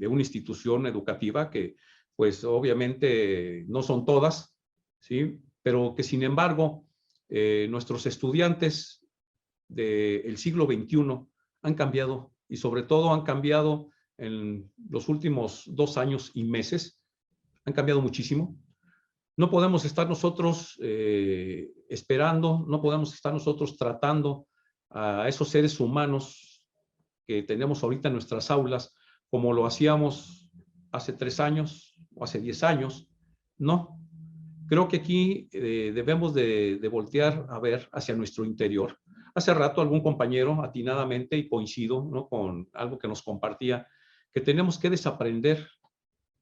una institución educativa que pues obviamente no son todas, ¿sí? Pero que sin embargo nuestros estudiantes del siglo XXI han cambiado y sobre todo han cambiado en los últimos 2 años y meses, han cambiado muchísimo. No podemos estar nosotros esperando, no podemos estar nosotros tratando a esos seres humanos que tenemos ahorita en nuestras aulas como lo hacíamos hace 3 años o hace 10 años. No. Creo que aquí debemos de voltear a ver hacia nuestro interior. Hace rato algún compañero atinadamente, y coincido, ¿no?, con algo que nos compartía, que tenemos que desaprender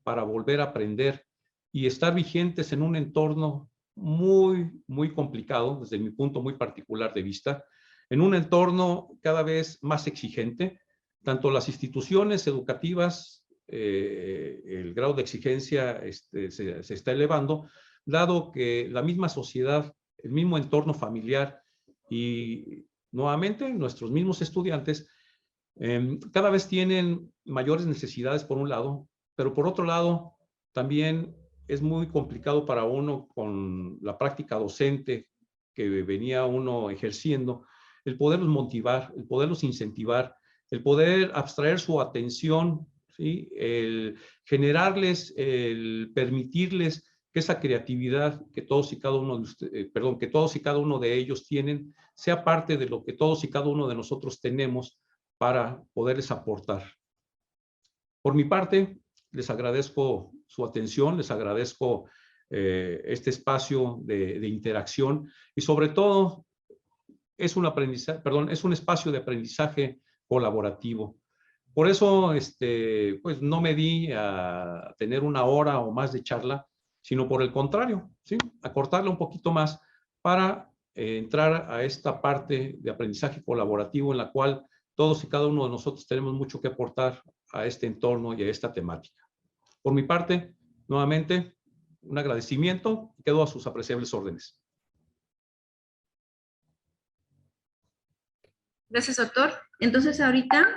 para volver a aprender y estar vigentes en un entorno muy complicado, desde mi punto muy particular de vista, en un entorno cada vez más exigente. Tanto las instituciones educativas, el grado de exigencia se está elevando, dado que la misma sociedad, el mismo entorno familiar y nuevamente nuestros mismos estudiantes cada vez tienen mayores necesidades por un lado, pero por otro lado también es muy complicado para uno con la práctica docente que venía uno ejerciendo, el poderlos motivar, el poderlos incentivar, el poder abstraer su atención, ¿sí? El generarles, el permitirles que esa creatividad que todos y cada uno de ustedes, que todos y cada uno de ellos tienen, sea parte de lo que todos y cada uno de nosotros tenemos para poderles aportar. Por mi parte, les agradezco su atención, les agradezco este espacio de interacción y sobre todo es un aprendizaje, es un espacio de aprendizaje colaborativo. Por eso, pues no me di a tener una hora o más de charla, sino por el contrario, ¿sí? Acortarla un poquito más para entrar a esta parte de aprendizaje colaborativo en la cual todos y cada uno de nosotros tenemos mucho que aportar a este entorno y a esta temática. Por mi parte, nuevamente, un agradecimiento y quedo a sus apreciables órdenes. Gracias, doctor. Entonces, ahorita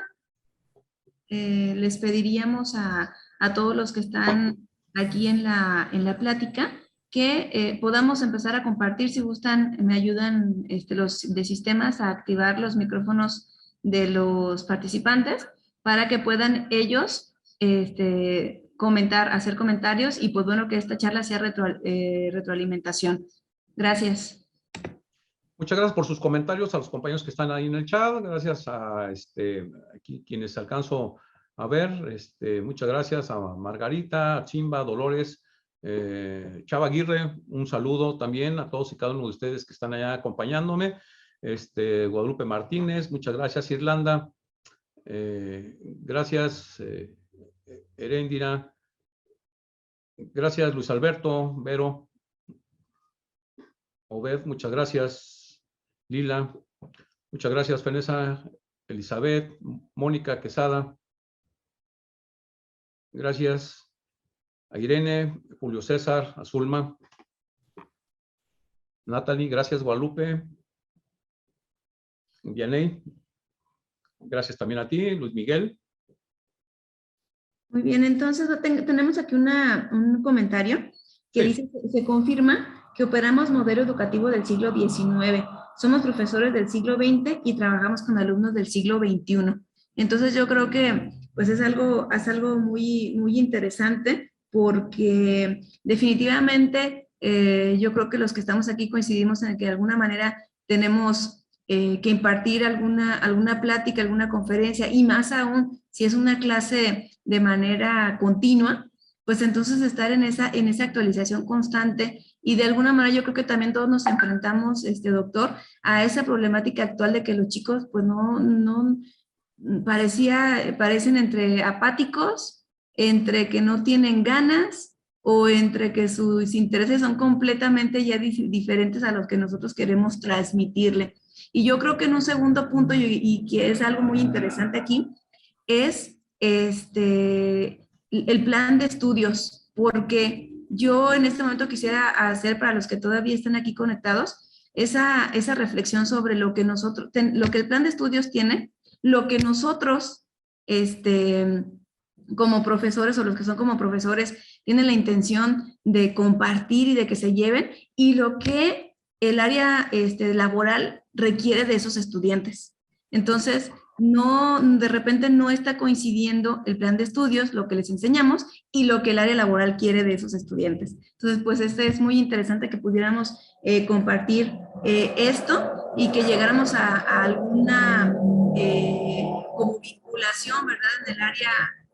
les pediríamos a todos los que están aquí en la plática que podamos empezar a compartir. Si gustan, me ayudan los de sistemas a activar los micrófonos de los participantes para que puedan ellos comentar, hacer comentarios y pues bueno, que esta charla sea retroalimentación. Gracias. Muchas gracias por sus comentarios a los compañeros que están ahí en el chat. Gracias a aquí, quienes alcanzo a ver. Muchas gracias a Margarita, a Chimba, Dolores, Chava Aguirre. Un saludo también a todos y cada uno de ustedes que están allá acompañándome. Guadalupe Martínez, muchas gracias. Irlanda, gracias. Heréndira, gracias. Luis Alberto, Vero, Obed, muchas gracias. Lila, muchas gracias. Vanessa, Elizabeth, Mónica Quesada, gracias. A Irene, Julio César, Azulma, Natalie, gracias. Guadalupe, Vianey, gracias también a ti. Luis Miguel. Muy bien, entonces tenemos aquí un comentario que dice: se confirma que operamos modelo educativo del siglo XIX. Somos profesores del siglo XX y trabajamos con alumnos del siglo XXI. Entonces yo creo que pues es algo muy interesante porque definitivamente yo creo que los que estamos aquí coincidimos en que de alguna manera tenemos que impartir alguna plática, alguna conferencia y más aún si es una clase de manera continua, pues entonces estar en esa actualización constante y de alguna manera yo creo que también todos nos enfrentamos, doctor, a esa problemática actual de que los chicos pues no parecen entre apáticos, entre que no tienen ganas o entre que sus intereses son completamente ya diferentes a los que nosotros queremos transmitirle. Y yo creo que en un segundo punto, y que es algo muy interesante aquí, es el plan de estudios, porque yo en este momento quisiera hacer para los que todavía están aquí conectados esa reflexión sobre lo que el plan de estudios tiene, lo que nosotros como profesores o los que son como profesores tienen la intención de compartir y de que se lleven y lo que el área laboral requiere de esos estudiantes. Entonces, de repente no está coincidiendo el plan de estudios, lo que les enseñamos y lo que el área laboral quiere de esos estudiantes. Entonces, pues es muy interesante que pudiéramos compartir esto y que llegáramos a alguna como vinculación, ¿verdad?, en el área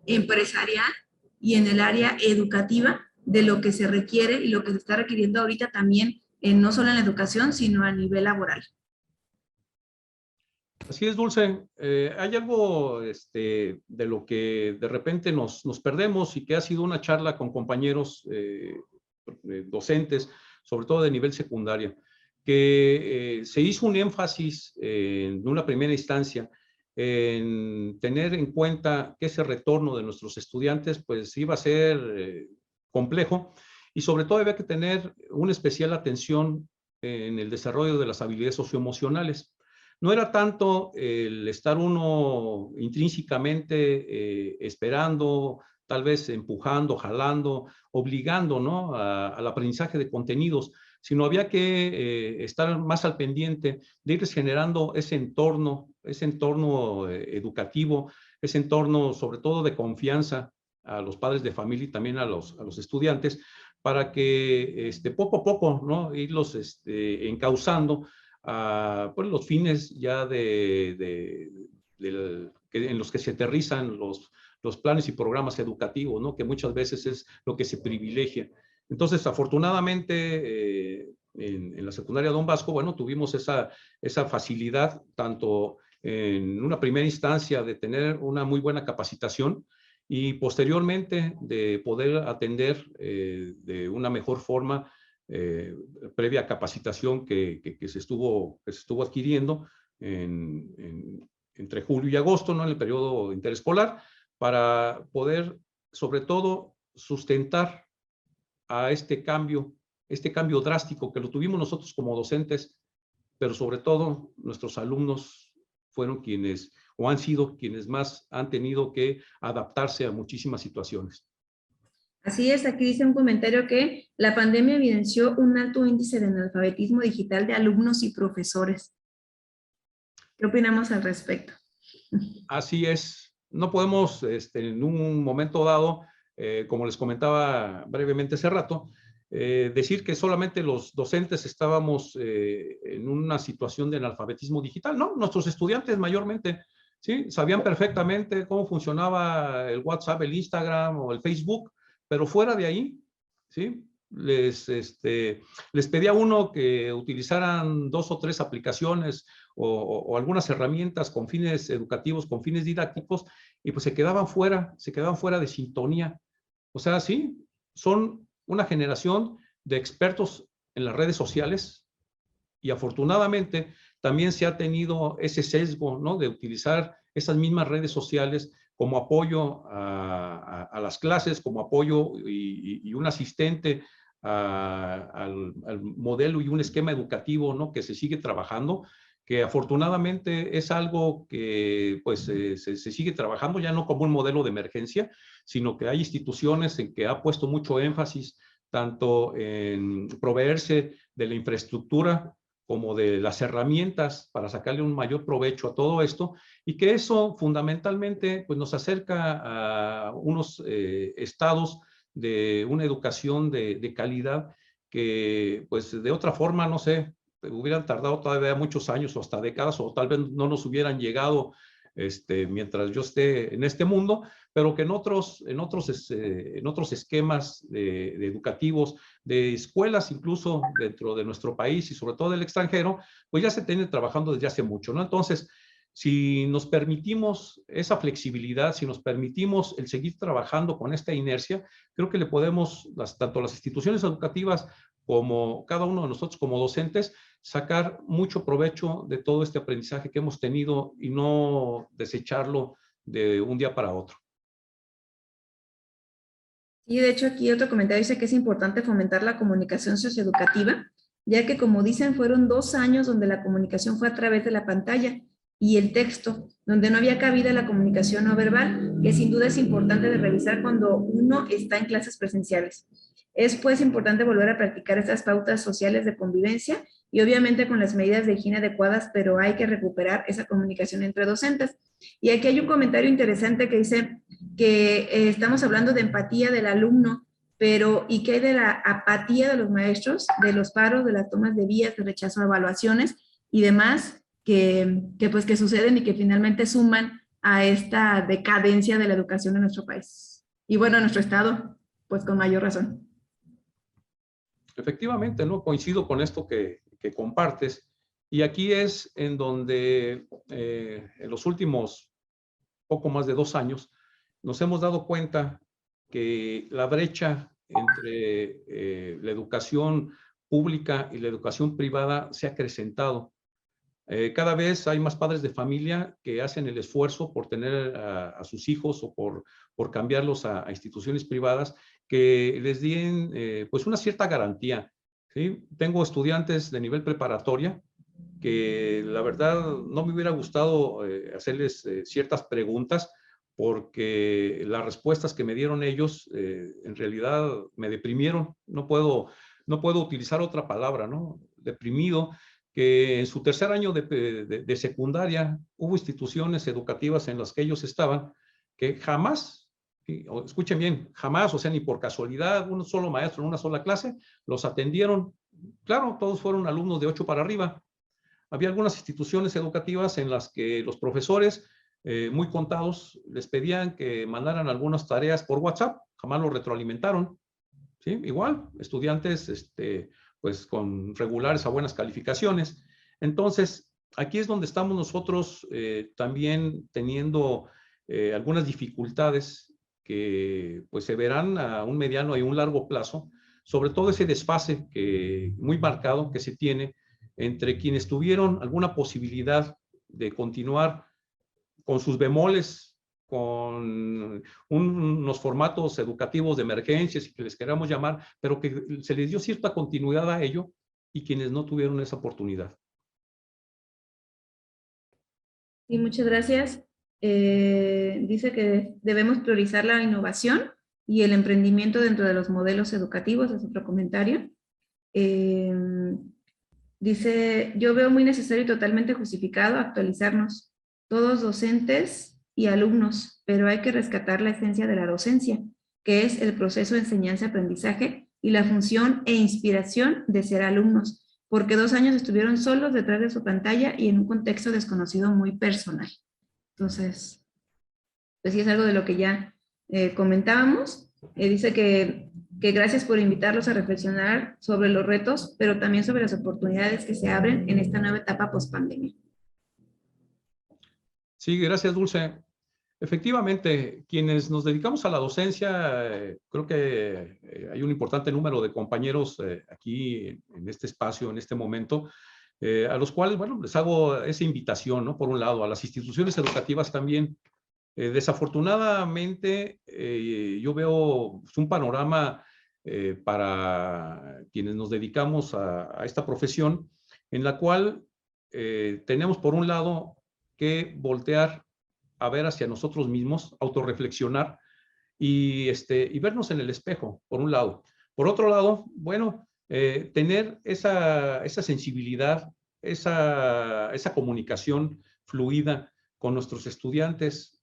empresarial y en el área educativa de lo que se requiere y lo que se está requiriendo ahorita también, no solo en la educación, sino a nivel laboral. Así es, Dulce. Hay algo de lo que de repente nos perdemos y que ha sido una charla con compañeros docentes sobre todo de nivel secundaria, que se hizo un énfasis en una primera instancia en tener en cuenta que ese retorno de nuestros estudiantes pues iba a ser complejo y sobre todo había que tener una especial atención en el desarrollo de las habilidades socioemocionales. No era tanto el estar uno intrínsecamente esperando, tal vez empujando, jalando, obligando, ¿no?, al aprendizaje de contenidos, sino había que estar más al pendiente de ir generando ese entorno educativo, ese entorno sobre todo de confianza a los padres de familia y también a los estudiantes, para que poco a poco, ¿no?, irlos encauzando a pues, los fines ya en los que se aterrizan los planes y programas educativos, ¿no?, que muchas veces es lo que se privilegia. Entonces, afortunadamente, en la secundaria Don Vasco, bueno, tuvimos esa facilidad, tanto en una primera instancia de tener una muy buena capacitación y posteriormente de poder atender de una mejor forma previa capacitación que se estuvo adquiriendo entre julio y agosto, ¿no?, en el periodo interescolar, para poder, sobre todo, sustentar a este cambio drástico que lo tuvimos nosotros como docentes, pero sobre todo nuestros alumnos fueron quienes, o han sido quienes más han tenido que adaptarse a muchísimas situaciones. Así es, aquí dice un comentario que la pandemia evidenció un alto índice de analfabetismo digital de alumnos y profesores. ¿Qué opinamos al respecto? Así es. No podemos en un momento dado, como les comentaba brevemente hace rato, decir que solamente los docentes estábamos en una situación de analfabetismo digital. No, nuestros estudiantes mayormente, ¿sí?, sabían perfectamente cómo funcionaba el WhatsApp, el Instagram o el Facebook, pero fuera de ahí, ¿sí?, les pedía uno que utilizaran 2 o 3 aplicaciones o algunas herramientas con fines educativos, con fines didácticos, y pues se quedaban fuera de sintonía. O sea, sí, son una generación de expertos en las redes sociales y afortunadamente también se ha tenido ese sesgo, ¿no?, de utilizar esas mismas redes sociales como apoyo a las clases, como apoyo y un asistente al modelo y un esquema educativo, ¿no?, que se sigue trabajando, que afortunadamente es algo que pues se sigue trabajando ya no como un modelo de emergencia, sino que hay instituciones en que ha puesto mucho énfasis tanto en proveerse de la infraestructura como de las herramientas para sacarle un mayor provecho a todo esto, y que eso fundamentalmente pues, nos acerca a unos estados de una educación de calidad que pues de otra forma, no sé, hubieran tardado todavía muchos años o hasta décadas, o tal vez no nos hubieran llegado mientras yo esté en este mundo, pero que en otros esquemas educativos, de escuelas incluso dentro de nuestro país y sobre todo del extranjero, pues ya se tiene trabajando desde hace mucho, ¿no? Entonces, si nos permitimos esa flexibilidad, si nos permitimos el seguir trabajando con esta inercia, creo que le podemos, tanto las instituciones educativas como cada uno de nosotros como docentes, sacar mucho provecho de todo este aprendizaje que hemos tenido y no desecharlo de un día para otro. Y de hecho aquí otro comentario dice que es importante fomentar la comunicación socioeducativa, ya que como dicen, fueron 2 años donde la comunicación fue a través de la pantalla y el texto, donde no había cabida la comunicación no verbal, que sin duda es importante de revisar cuando uno está en clases presenciales. Es pues importante volver a practicar estas pautas sociales de convivencia y obviamente con las medidas de higiene adecuadas, pero hay que recuperar esa comunicación entre docentes. Y aquí hay un comentario interesante que dice que estamos hablando de empatía del alumno, pero ¿y qué hay de la apatía de los maestros, de los paros, de las tomas de vías, de rechazo de evaluaciones y demás que suceden y que finalmente suman a esta decadencia de la educación en nuestro país? Y bueno, en nuestro estado, pues con mayor razón. Efectivamente, ¿no? Coincido con esto que compartes. Y aquí es en donde en los últimos poco más de 2 años nos hemos dado cuenta que la brecha entre la educación pública y la educación privada se ha acrecentado. Cada vez hay más padres de familia que hacen el esfuerzo por tener a sus hijos o por cambiarlos a instituciones privadas que les den pues una cierta garantía, ¿sí? Tengo estudiantes de nivel preparatoria que la verdad no me hubiera gustado hacerles ciertas preguntas porque las respuestas que me dieron ellos en realidad me deprimieron. No puedo utilizar otra palabra, ¿no? Deprimido, que en su tercer año de secundaria hubo instituciones educativas en las que ellos estaban que jamás, escuchen bien, jamás, o sea, ni por casualidad, un solo maestro en una sola clase, los atendieron. Claro, todos fueron alumnos de 8 para arriba. Había algunas instituciones educativas en las que los profesores, muy contados, les pedían que mandaran algunas tareas por WhatsApp, jamás lo retroalimentaron. ¿Sí? Igual, estudiantes pues con regulares a buenas calificaciones. Entonces, aquí es donde estamos nosotros también teniendo algunas dificultades que pues se verán a un mediano y un largo plazo, sobre todo ese desfase muy marcado que se tiene entre quienes tuvieron alguna posibilidad de continuar con sus bemoles, con unos formatos educativos de emergencia, si les queramos llamar, pero que se les dio cierta continuidad a ello y quienes no tuvieron esa oportunidad. Sí, muchas gracias. Dice que debemos priorizar la innovación y el emprendimiento dentro de los modelos educativos, es otro comentario. Dice, yo veo muy necesario y totalmente justificado actualizarnos, todos docentes y alumnos, pero hay que rescatar la esencia de la docencia, que es el proceso de enseñanza-aprendizaje y la función e inspiración de ser alumnos, porque 2 años estuvieron solos detrás de su pantalla y en un contexto desconocido muy personal. Entonces, pues sí es algo de lo que ya comentábamos. Dice que gracias por invitarlos a reflexionar sobre los retos, pero también sobre las oportunidades que se abren en esta nueva etapa post-pandemia. Sí, gracias, Dulce. Efectivamente, quienes nos dedicamos a la docencia, creo que hay un importante número de compañeros aquí en este espacio, en este momento, a los cuales, bueno, les hago esa invitación, ¿no? Por un lado, a las instituciones educativas también. Desafortunadamente, yo veo un panorama para quienes nos dedicamos a esta profesión, en la cual tenemos, por un lado, que voltear a ver hacia nosotros mismos, autorreflexionar y vernos en el espejo, por un lado. Por otro lado, bueno, tener esa sensibilidad, esa comunicación fluida con nuestros estudiantes.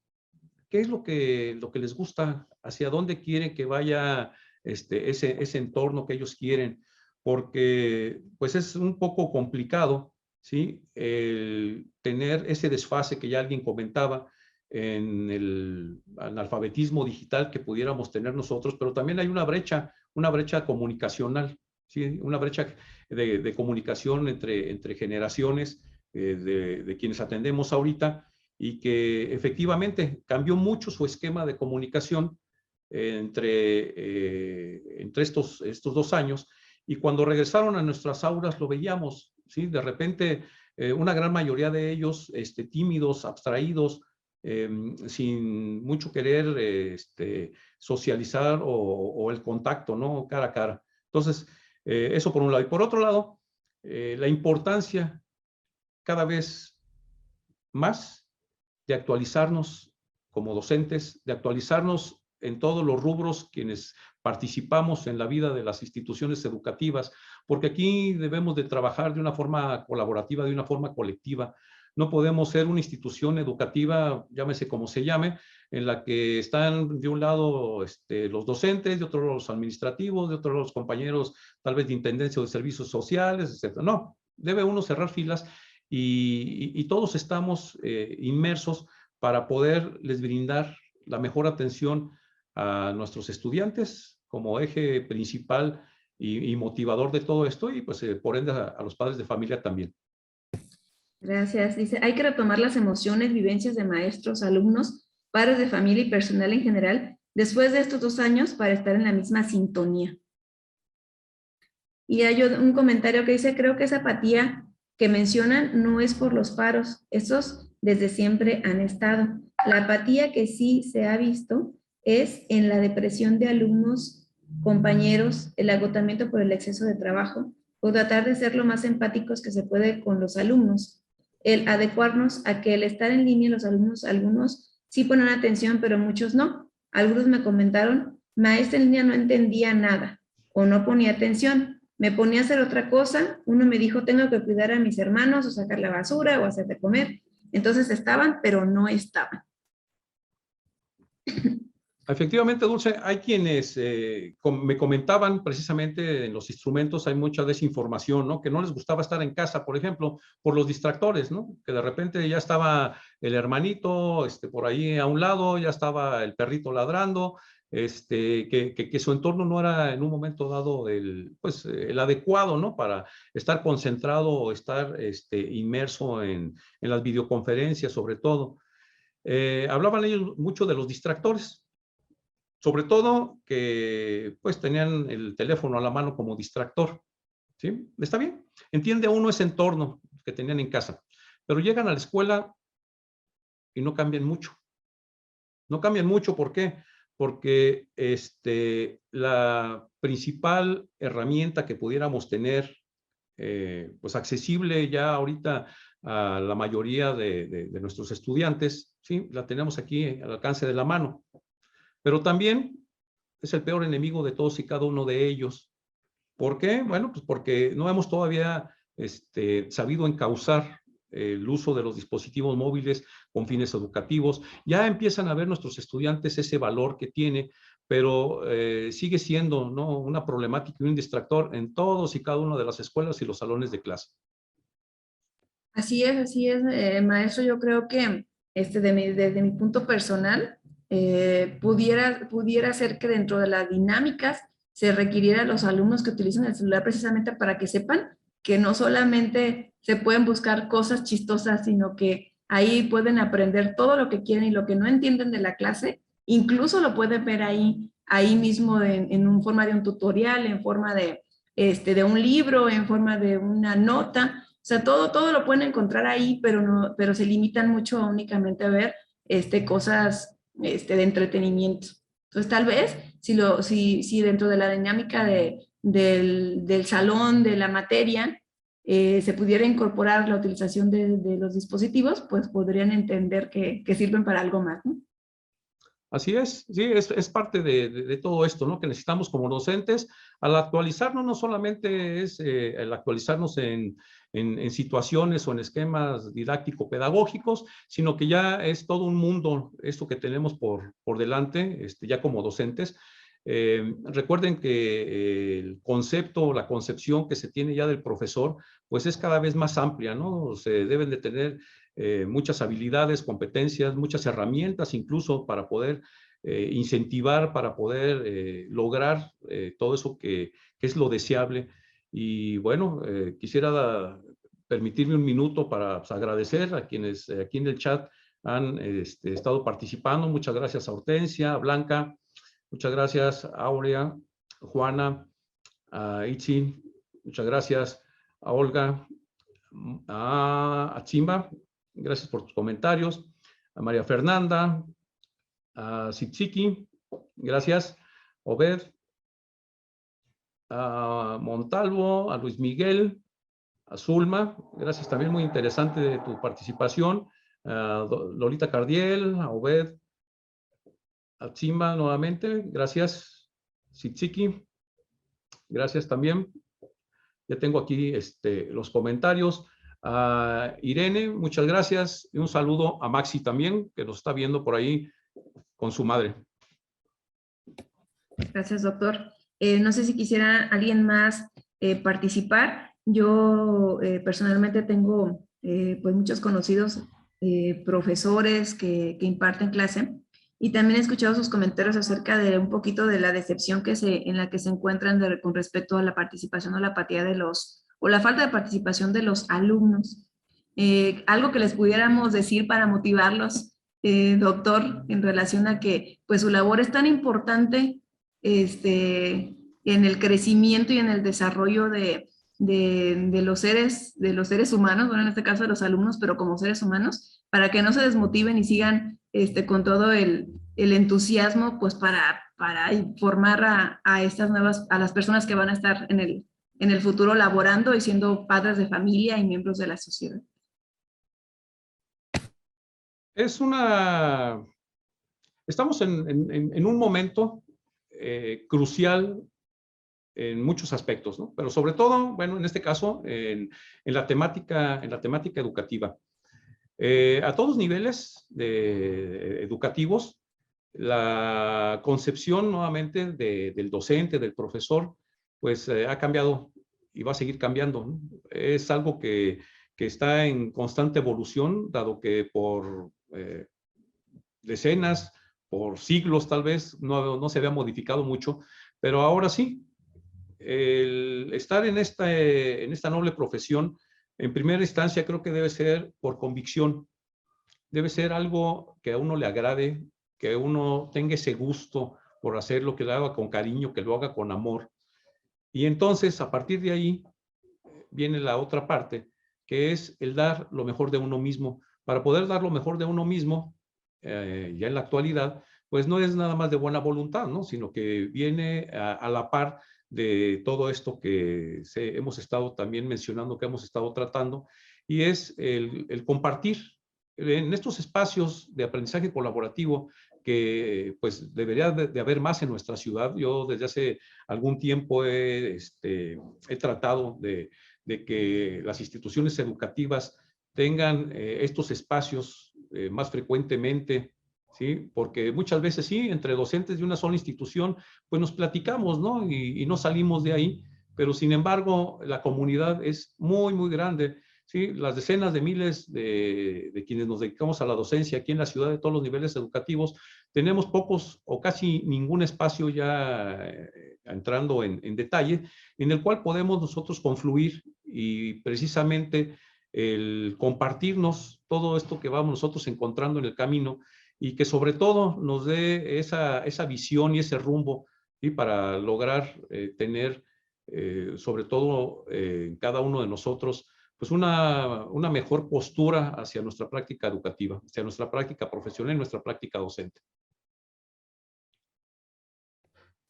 ¿Qué es lo que les gusta? ¿Hacia dónde quieren que vaya ese entorno que ellos quieren? Porque pues es un poco complicado, ¿sí? El tener ese desfase que ya alguien comentaba en el analfabetismo digital que pudiéramos tener nosotros, pero también hay una brecha comunicacional, ¿sí? Una brecha de comunicación entre generaciones de quienes atendemos ahorita, y que efectivamente cambió mucho su esquema de comunicación entre estos 2 años, y cuando regresaron a nuestras aulas lo veíamos, ¿sí? De repente una gran mayoría de ellos tímidos, abstraídos, sin mucho querer socializar o el contacto, ¿no? Cara a cara. Entonces, eso por un lado. Y por otro lado, la importancia cada vez más de actualizarnos como docentes, de actualizarnos en todos los rubros quienes participamos en la vida de las instituciones educativas, porque aquí debemos de trabajar de una forma colaborativa, de una forma colectiva. No podemos ser una institución educativa, llámese como se llame, en la que están de un lado los docentes, de otro lado los administrativos, de otro lado los compañeros tal vez de intendencia o de servicios sociales, etc. No, debe uno cerrar filas y todos estamos inmersos para poderles brindar la mejor atención a nuestros estudiantes como eje principal y motivador de todo esto, y pues por ende a los padres de familia también. Gracias. Dice, hay que retomar las emociones, vivencias de maestros, alumnos, padres de familia y personal en general después de estos 2 años para estar en la misma sintonía. Y hay un comentario que dice, creo que esa apatía que mencionan no es por los paros, esos desde siempre han estado. La apatía que sí se ha visto es en la depresión de alumnos, compañeros, el agotamiento por el exceso de trabajo, o tratar de ser lo más empáticos que se puede con los alumnos. El adecuarnos a que el estar en línea, los alumnos, algunos sí ponen atención, pero muchos no. Algunos me comentaron, maestra en línea no entendía nada o no ponía atención. Me ponía a hacer otra cosa. Uno me dijo, tengo que cuidar a mis hermanos o sacar la basura o hacer de comer. Entonces estaban, pero no estaban. Efectivamente, Dulce, hay quienes me comentaban precisamente en los instrumentos, hay mucha desinformación, ¿no? Que no les gustaba estar en casa, por ejemplo, por los distractores, ¿no? Que de repente ya estaba el hermanito por ahí a un lado, ya estaba el perrito ladrando, que su entorno no era en un momento dado el adecuado, ¿no? Para estar concentrado o estar inmerso en las videoconferencias, sobre todo. Hablaban ellos mucho de los distractores. Sobre todo que pues tenían el teléfono a la mano como distractor, ¿sí? Está bien, entiende uno ese entorno que tenían en casa, pero llegan a la escuela y no cambian mucho. No cambian mucho, ¿por qué? Porque la principal herramienta que pudiéramos tener pues accesible ya ahorita a la mayoría de nuestros estudiantes, ¿sí? La tenemos aquí al alcance de la mano. Pero también es el peor enemigo de todos y cada uno de ellos. ¿Por qué? Bueno, pues porque no hemos todavía sabido encauzar el uso de los dispositivos móviles con fines educativos. Ya empiezan a ver nuestros estudiantes ese valor que tiene, pero sigue siendo, ¿no?, una problemática y un distractor en todos y cada una de las escuelas y los salones de clase. Así es, maestro. Yo creo que desde mi punto personal, pudiera ser que dentro de las dinámicas se requiriera a los alumnos que utilizan el celular precisamente para que sepan que no solamente se pueden buscar cosas chistosas, sino que ahí pueden aprender todo lo que quieren y lo que no entienden de la clase, incluso lo pueden ver ahí mismo en forma de un tutorial, en forma de un libro, en forma de una nota. O sea, todo lo pueden encontrar ahí, pero se limitan mucho a únicamente a ver cosas de entretenimiento. Entonces, tal vez, si dentro de la dinámica del salón, de la materia, se pudiera incorporar la utilización de los dispositivos, pues podrían entender que sirven para algo más, ¿no? Así es, sí, es parte de todo esto, ¿no? Que necesitamos como docentes. Al actualizarnos, no solamente es el actualizarnos en situaciones o en esquemas didáctico-pedagógicos, sino que ya es todo un mundo esto que tenemos por delante, ya como docentes. Recuerden que el concepto, la concepción que se tiene ya del profesor, pues es cada vez más amplia, ¿no? Se deben de tener muchas habilidades, competencias, muchas herramientas incluso para poder incentivar, para poder lograr todo eso que es lo deseable. Y bueno, quisiera permitirme un minuto para pues, agradecer a quienes aquí en el chat han estado participando. Muchas gracias a Hortensia, a Blanca, muchas gracias a Aurea, Juana, a Itzin, muchas gracias a Olga, a Chimba, gracias por tus comentarios, a María Fernanda, a Sitziki, gracias, Obed, a Montalvo, a Luis Miguel, a Zulma, gracias también, muy interesante de tu participación, a Lolita Cardiel, a Obed, a Chimba nuevamente, gracias, Sitziki, gracias también. Ya tengo aquí los comentarios. Irene, muchas gracias. Y un saludo a Maxi también, que nos está viendo por ahí con su madre. Gracias, doctor. No sé si quisiera alguien más participar. Yo personalmente tengo pues muchos conocidos profesores que imparten clase y también he escuchado sus comentarios acerca de un poquito de la decepción en la que se encuentran con respecto a la participación o la apatía o la falta de participación de los alumnos. Algo que les pudiéramos decir para motivarlos, doctor, en relación a que pues su labor es tan importante en el crecimiento y en el desarrollo de los seres humanos, bueno, en este caso de los alumnos, pero como seres humanos, para que no se desmotiven y sigan con todo el entusiasmo, pues para formar a estas nuevas, a las personas que van a estar en el futuro laborando y siendo padres de familia y miembros de la sociedad. Estamos en un momento crucial en muchos aspectos, ¿no? Pero sobre todo, bueno, en este caso, en la temática educativa. A todos niveles educativos, la concepción nuevamente del docente, del profesor, pues ha cambiado y va a seguir cambiando, ¿no? Es algo que está en constante evolución, dado que por decenas, por siglos tal vez, no se había modificado mucho, pero ahora sí, el estar en esta noble profesión, en primera instancia creo que debe ser por convicción, debe ser algo que a uno le agrade, que uno tenga ese gusto por hacerlo, que lo haga con cariño, que lo haga con amor. Y entonces, a partir de ahí, viene la otra parte, que es el dar lo mejor de uno mismo. Para poder dar lo mejor de uno mismo, ya en la actualidad, pues no es nada más de buena voluntad, ¿no? Sino que viene a la par de todo esto que hemos estado también mencionando, que hemos estado tratando, y es el compartir en estos espacios de aprendizaje colaborativo que pues debería de haber más en nuestra ciudad. Yo desde hace algún tiempo he tratado de que las instituciones educativas tengan estos espacios más frecuentemente, ¿sí? Porque muchas veces sí, entre docentes de una sola institución, pues nos platicamos, ¿no? Y no salimos de ahí, pero sin embargo, la comunidad es muy, muy grande, ¿sí? Las decenas de miles de quienes nos dedicamos a la docencia aquí en la ciudad de todos los niveles educativos, tenemos pocos o casi ningún espacio ya entrando en detalle, en el cual podemos nosotros confluir y precisamente el compartirnos todo esto que vamos nosotros encontrando en el camino y que sobre todo nos dé esa visión y ese rumbo, ¿sí? Para lograr tener sobre todo en cada uno de nosotros pues una mejor postura hacia nuestra práctica educativa, hacia nuestra práctica profesional y nuestra práctica docente.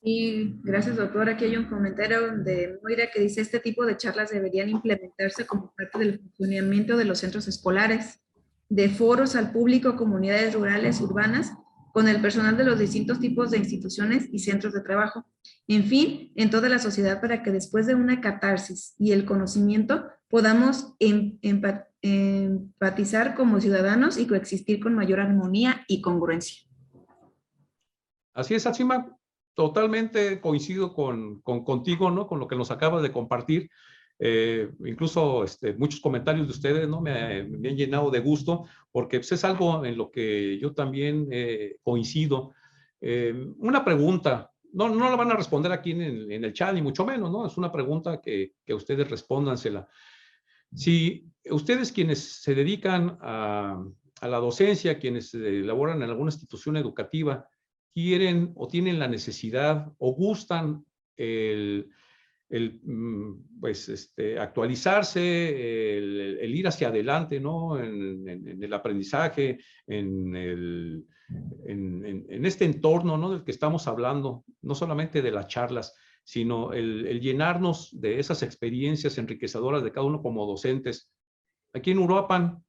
Y gracias, doctor. Aquí hay un comentario de Moira que dice, este tipo de charlas deberían implementarse como parte del funcionamiento de los centros escolares, de foros al público, comunidades rurales, urbanas, con el personal de los distintos tipos de instituciones y centros de trabajo. En fin, en toda la sociedad para que después de una catarsis y el conocimiento podamos empatizar como ciudadanos y coexistir con mayor armonía y congruencia. Así es, Atsima. Totalmente coincido contigo, ¿no? Con lo que nos acabas de compartir. Incluso muchos comentarios de ustedes, ¿no? Me han llenado de gusto, porque pues, es algo en lo que yo también coincido. Una pregunta, no la van a responder aquí en el chat, ni mucho menos, ¿no? Es una pregunta que ustedes respóndansela. Si ustedes quienes se dedican a la docencia, quienes laboran en alguna institución educativa, quieren o tienen la necesidad o gustan pues, actualizarse, el ir hacia adelante, ¿no? En el aprendizaje, en este entorno, ¿no? Del que estamos hablando, no solamente de las charlas, sino el llenarnos de esas experiencias enriquecedoras de cada uno como docentes. Aquí en Uruapan,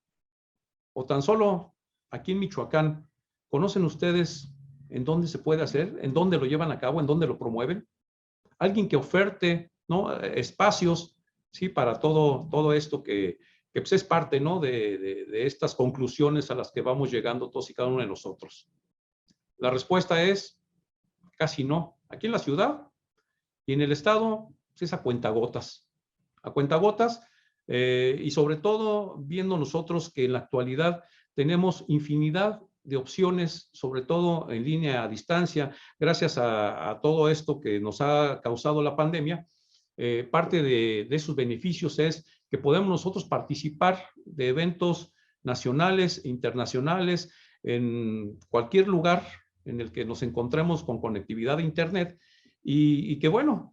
o tan solo aquí en Michoacán, ¿conocen ustedes en dónde se puede hacer? ¿En dónde lo llevan a cabo? ¿En dónde lo promueven? Alguien que oferte, ¿no? Espacios, ¿sí? Para todo esto que pues es parte, ¿no? De estas conclusiones a las que vamos llegando todos y cada uno de nosotros. La respuesta es casi no. Aquí en la ciudad y en el estado pues es a cuentagotas. A cuentagotas y sobre todo viendo nosotros que en la actualidad tenemos infinidad de opciones, sobre todo en línea a distancia, gracias a todo esto que nos ha causado la pandemia. Parte de sus beneficios es que podemos nosotros participar de eventos nacionales e internacionales en cualquier lugar en el que nos encontremos con conectividad de Internet y que bueno,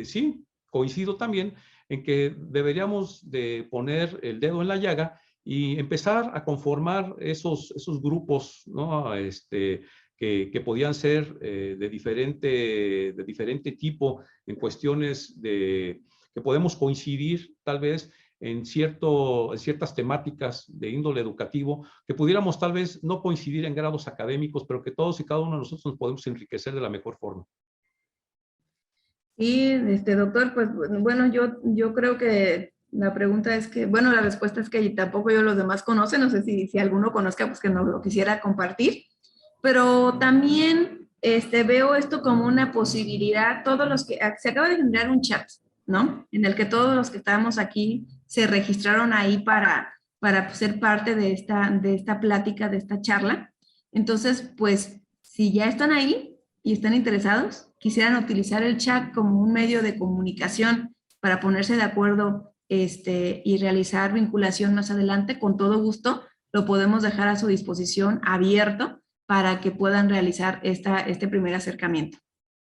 sí, coincido también en que deberíamos de poner el dedo en la llaga y empezar a conformar esos grupos, ¿no? Que podían ser de diferente tipo en cuestiones que podemos coincidir tal vez en ciertas temáticas de índole educativo, que pudiéramos tal vez no coincidir en grados académicos, pero que todos y cada uno de nosotros nos podemos enriquecer de la mejor forma. Sí, doctor, pues bueno, yo creo que la pregunta es que, bueno, la respuesta es que tampoco yo los demás conocen, no sé si alguno conozca, pues que nos lo quisiera compartir, pero también veo esto como una posibilidad, todos los que, se acaba de generar un chat, ¿no? En el que todos los que estamos aquí se registraron ahí para ser parte de esta plática, de esta charla. Entonces, pues, si ya están ahí y están interesados, quisieran utilizar el chat como un medio de comunicación para ponerse de acuerdo y realizar vinculación más adelante, con todo gusto, lo podemos dejar a su disposición abierto para que puedan realizar este primer acercamiento,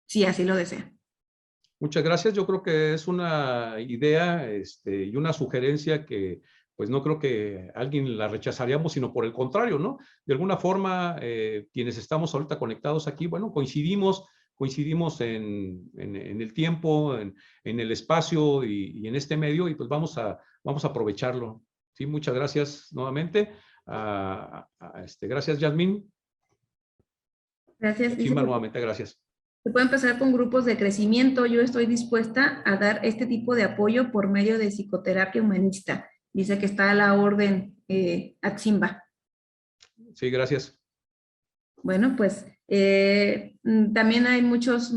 si así lo desean. Muchas gracias. Yo creo que es una idea y una sugerencia que pues no creo que alguien la rechazaríamos, sino por el contrario, ¿no? De alguna forma, quienes estamos ahorita conectados aquí, bueno, coincidimos en el tiempo, en el espacio y en este medio, y pues vamos a aprovecharlo. Sí, muchas gracias nuevamente. Gracias, Yasmín. Gracias. Chimba, nuevamente, gracias. Se puede empezar con grupos de crecimiento. Yo estoy dispuesta a dar este tipo de apoyo por medio de psicoterapia humanista. Dice que está a la orden Aximba. Sí, gracias. Bueno, pues también hay muchos,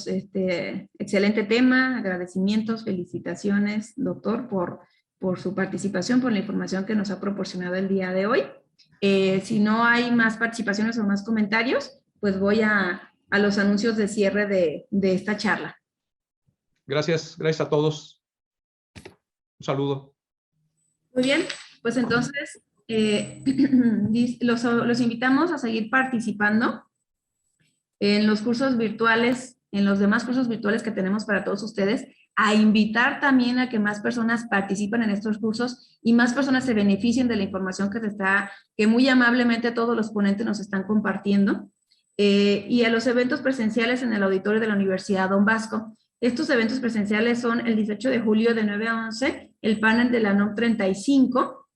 excelente tema, agradecimientos, felicitaciones, doctor, por su participación, por la información que nos ha proporcionado el día de hoy. Si no hay más participaciones o más comentarios, pues voy a los anuncios de cierre de esta charla. Gracias a todos. Un saludo. Muy bien, pues entonces los invitamos a seguir participando en los cursos virtuales, en los demás cursos virtuales que tenemos para todos ustedes, a invitar también a que más personas participen en estos cursos y más personas se beneficien de la información que muy amablemente todos los ponentes nos están compartiendo, y a los eventos presenciales en el auditorio de la Universidad Don Bosco. Estos eventos presenciales son el 18 de julio de 9 a 11, el panel de la NOM 35,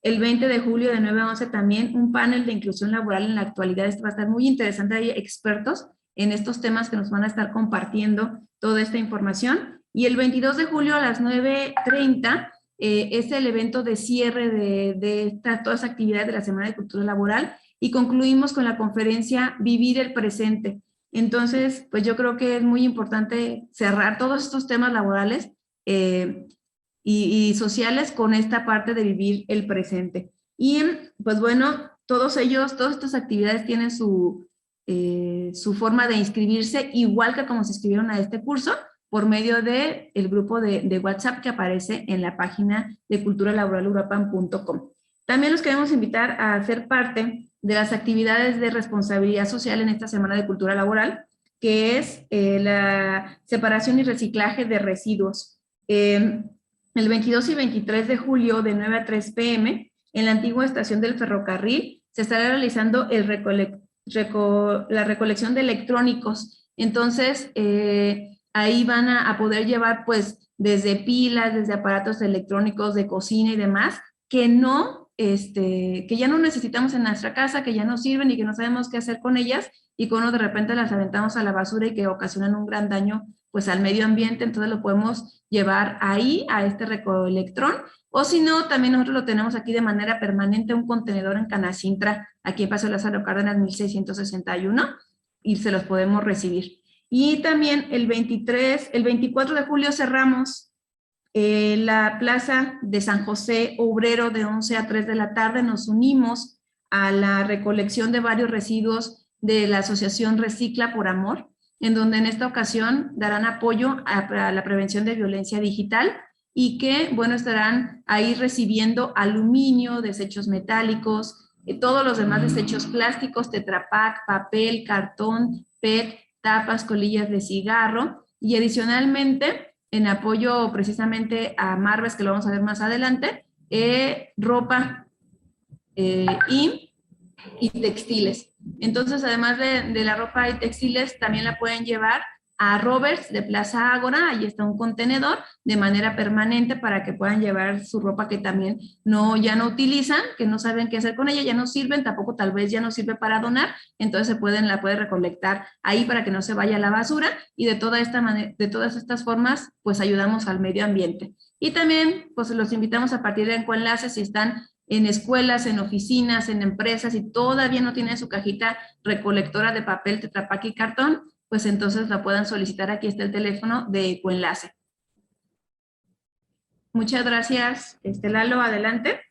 el 20 de julio de 9 a 11 también un panel de inclusión laboral en la actualidad. Esto va a estar muy interesante. Hay expertos en estos temas que nos van a estar compartiendo toda esta información. Y el 22 de julio a las 9:30 es el evento de cierre de todas las actividades de la Semana de Cultura Laboral y concluimos con la conferencia Vivir el Presente. Entonces, pues yo creo que es muy importante cerrar todos estos temas laborales y sociales con esta parte de vivir el presente. Y pues bueno, todas estas actividades tienen su forma de inscribirse, igual que como se inscribieron a este curso, por medio del grupo de WhatsApp que aparece en la página de culturalaboralurapan.com. También los queremos invitar a ser parte de las actividades de responsabilidad social en esta Semana de Cultura Laboral, que es la separación y reciclaje de residuos. El 22 y 23 de julio de 9 a 3 p.m. en la antigua estación del ferrocarril se estará realizando la recolección de electrónicos. Entonces, ahí van a poder llevar pues desde pilas, desde aparatos electrónicos de cocina y demás, que ya no necesitamos en nuestra casa, que ya no sirven y que no sabemos qué hacer con ellas, y cuando de repente las aventamos a la basura y que ocasionan un gran daño pues al medio ambiente. Entonces lo podemos llevar ahí a este recolectrón, o si no, también nosotros lo tenemos aquí de manera permanente, un contenedor en Canacintra, aquí en Paseo Lázaro Cárdenas 1661, y se los podemos recibir. Y también el 24 de julio cerramos la plaza de San José Obrero de 11 a 3 de la tarde. Nos unimos a la recolección de varios residuos de la asociación Recicla por Amor, en donde en esta ocasión darán apoyo a la prevención de violencia digital y que, bueno, estarán ahí recibiendo aluminio, desechos metálicos, todos los demás desechos plásticos, Tetra Pak, papel, cartón, PET, tapas, colillas de cigarro, y adicionalmente, en apoyo precisamente a Marves, que lo vamos a ver más adelante, ropa y textiles. Entonces, además de la ropa y textiles, también la pueden llevar a Roberts de Plaza Ágora. Ahí está un contenedor de manera permanente para que puedan llevar su ropa que también ya no utilizan, que no saben qué hacer con ella, ya no sirven, tampoco tal vez ya no sirve para donar, entonces la pueden recolectar ahí para que no se vaya a la basura, y de todas estas formas pues ayudamos al medio ambiente. Y también pues los invitamos a partir de Ecoenlace, si están en escuelas, en oficinas, en empresas y todavía no tienen su cajita recolectora de papel, Tetra Pak y cartón, pues entonces la puedan solicitar. Aquí está el teléfono de Ecoenlace. Muchas gracias, Lalo, adelante.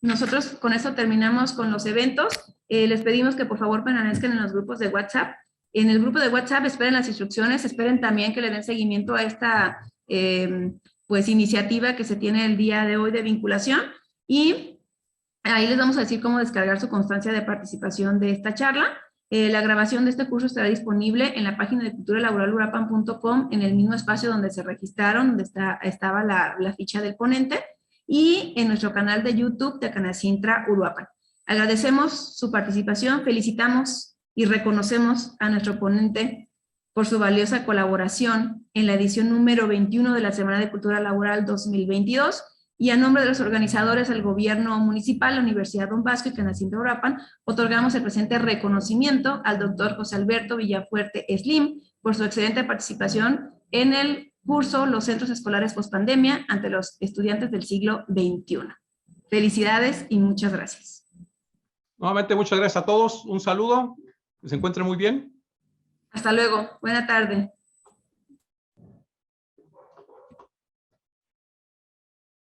Nosotros con esto terminamos con los eventos. Les pedimos que por favor permanezcan en los grupos de WhatsApp. En el grupo de WhatsApp esperen las instrucciones, esperen también que le den seguimiento a esta pues iniciativa que se tiene el día de hoy de vinculación, y ahí les vamos a decir cómo descargar su constancia de participación de esta charla. La grabación de este curso estará disponible en la página de culturalaboralurapan.com, en el mismo espacio donde se registraron, donde estaba la ficha del ponente, y en nuestro canal de YouTube de Canacintra Uruapan. Agradecemos su participación, felicitamos y reconocemos a nuestro ponente por su valiosa colaboración en la edición número 21 de la Semana de Cultura Laboral 2022, y a nombre de los organizadores, el Gobierno Municipal, la Universidad Don Bosco y Canacintra Uruapan, otorgamos el presente reconocimiento al doctor José Alberto Villafuerte Slim por su excelente participación en el curso Los Centros Escolares Postpandemia ante los estudiantes del siglo XXI. Felicidades y muchas gracias. Nuevamente, muchas gracias a todos. Un saludo. Que se encuentren muy bien. Hasta luego. Buena tarde.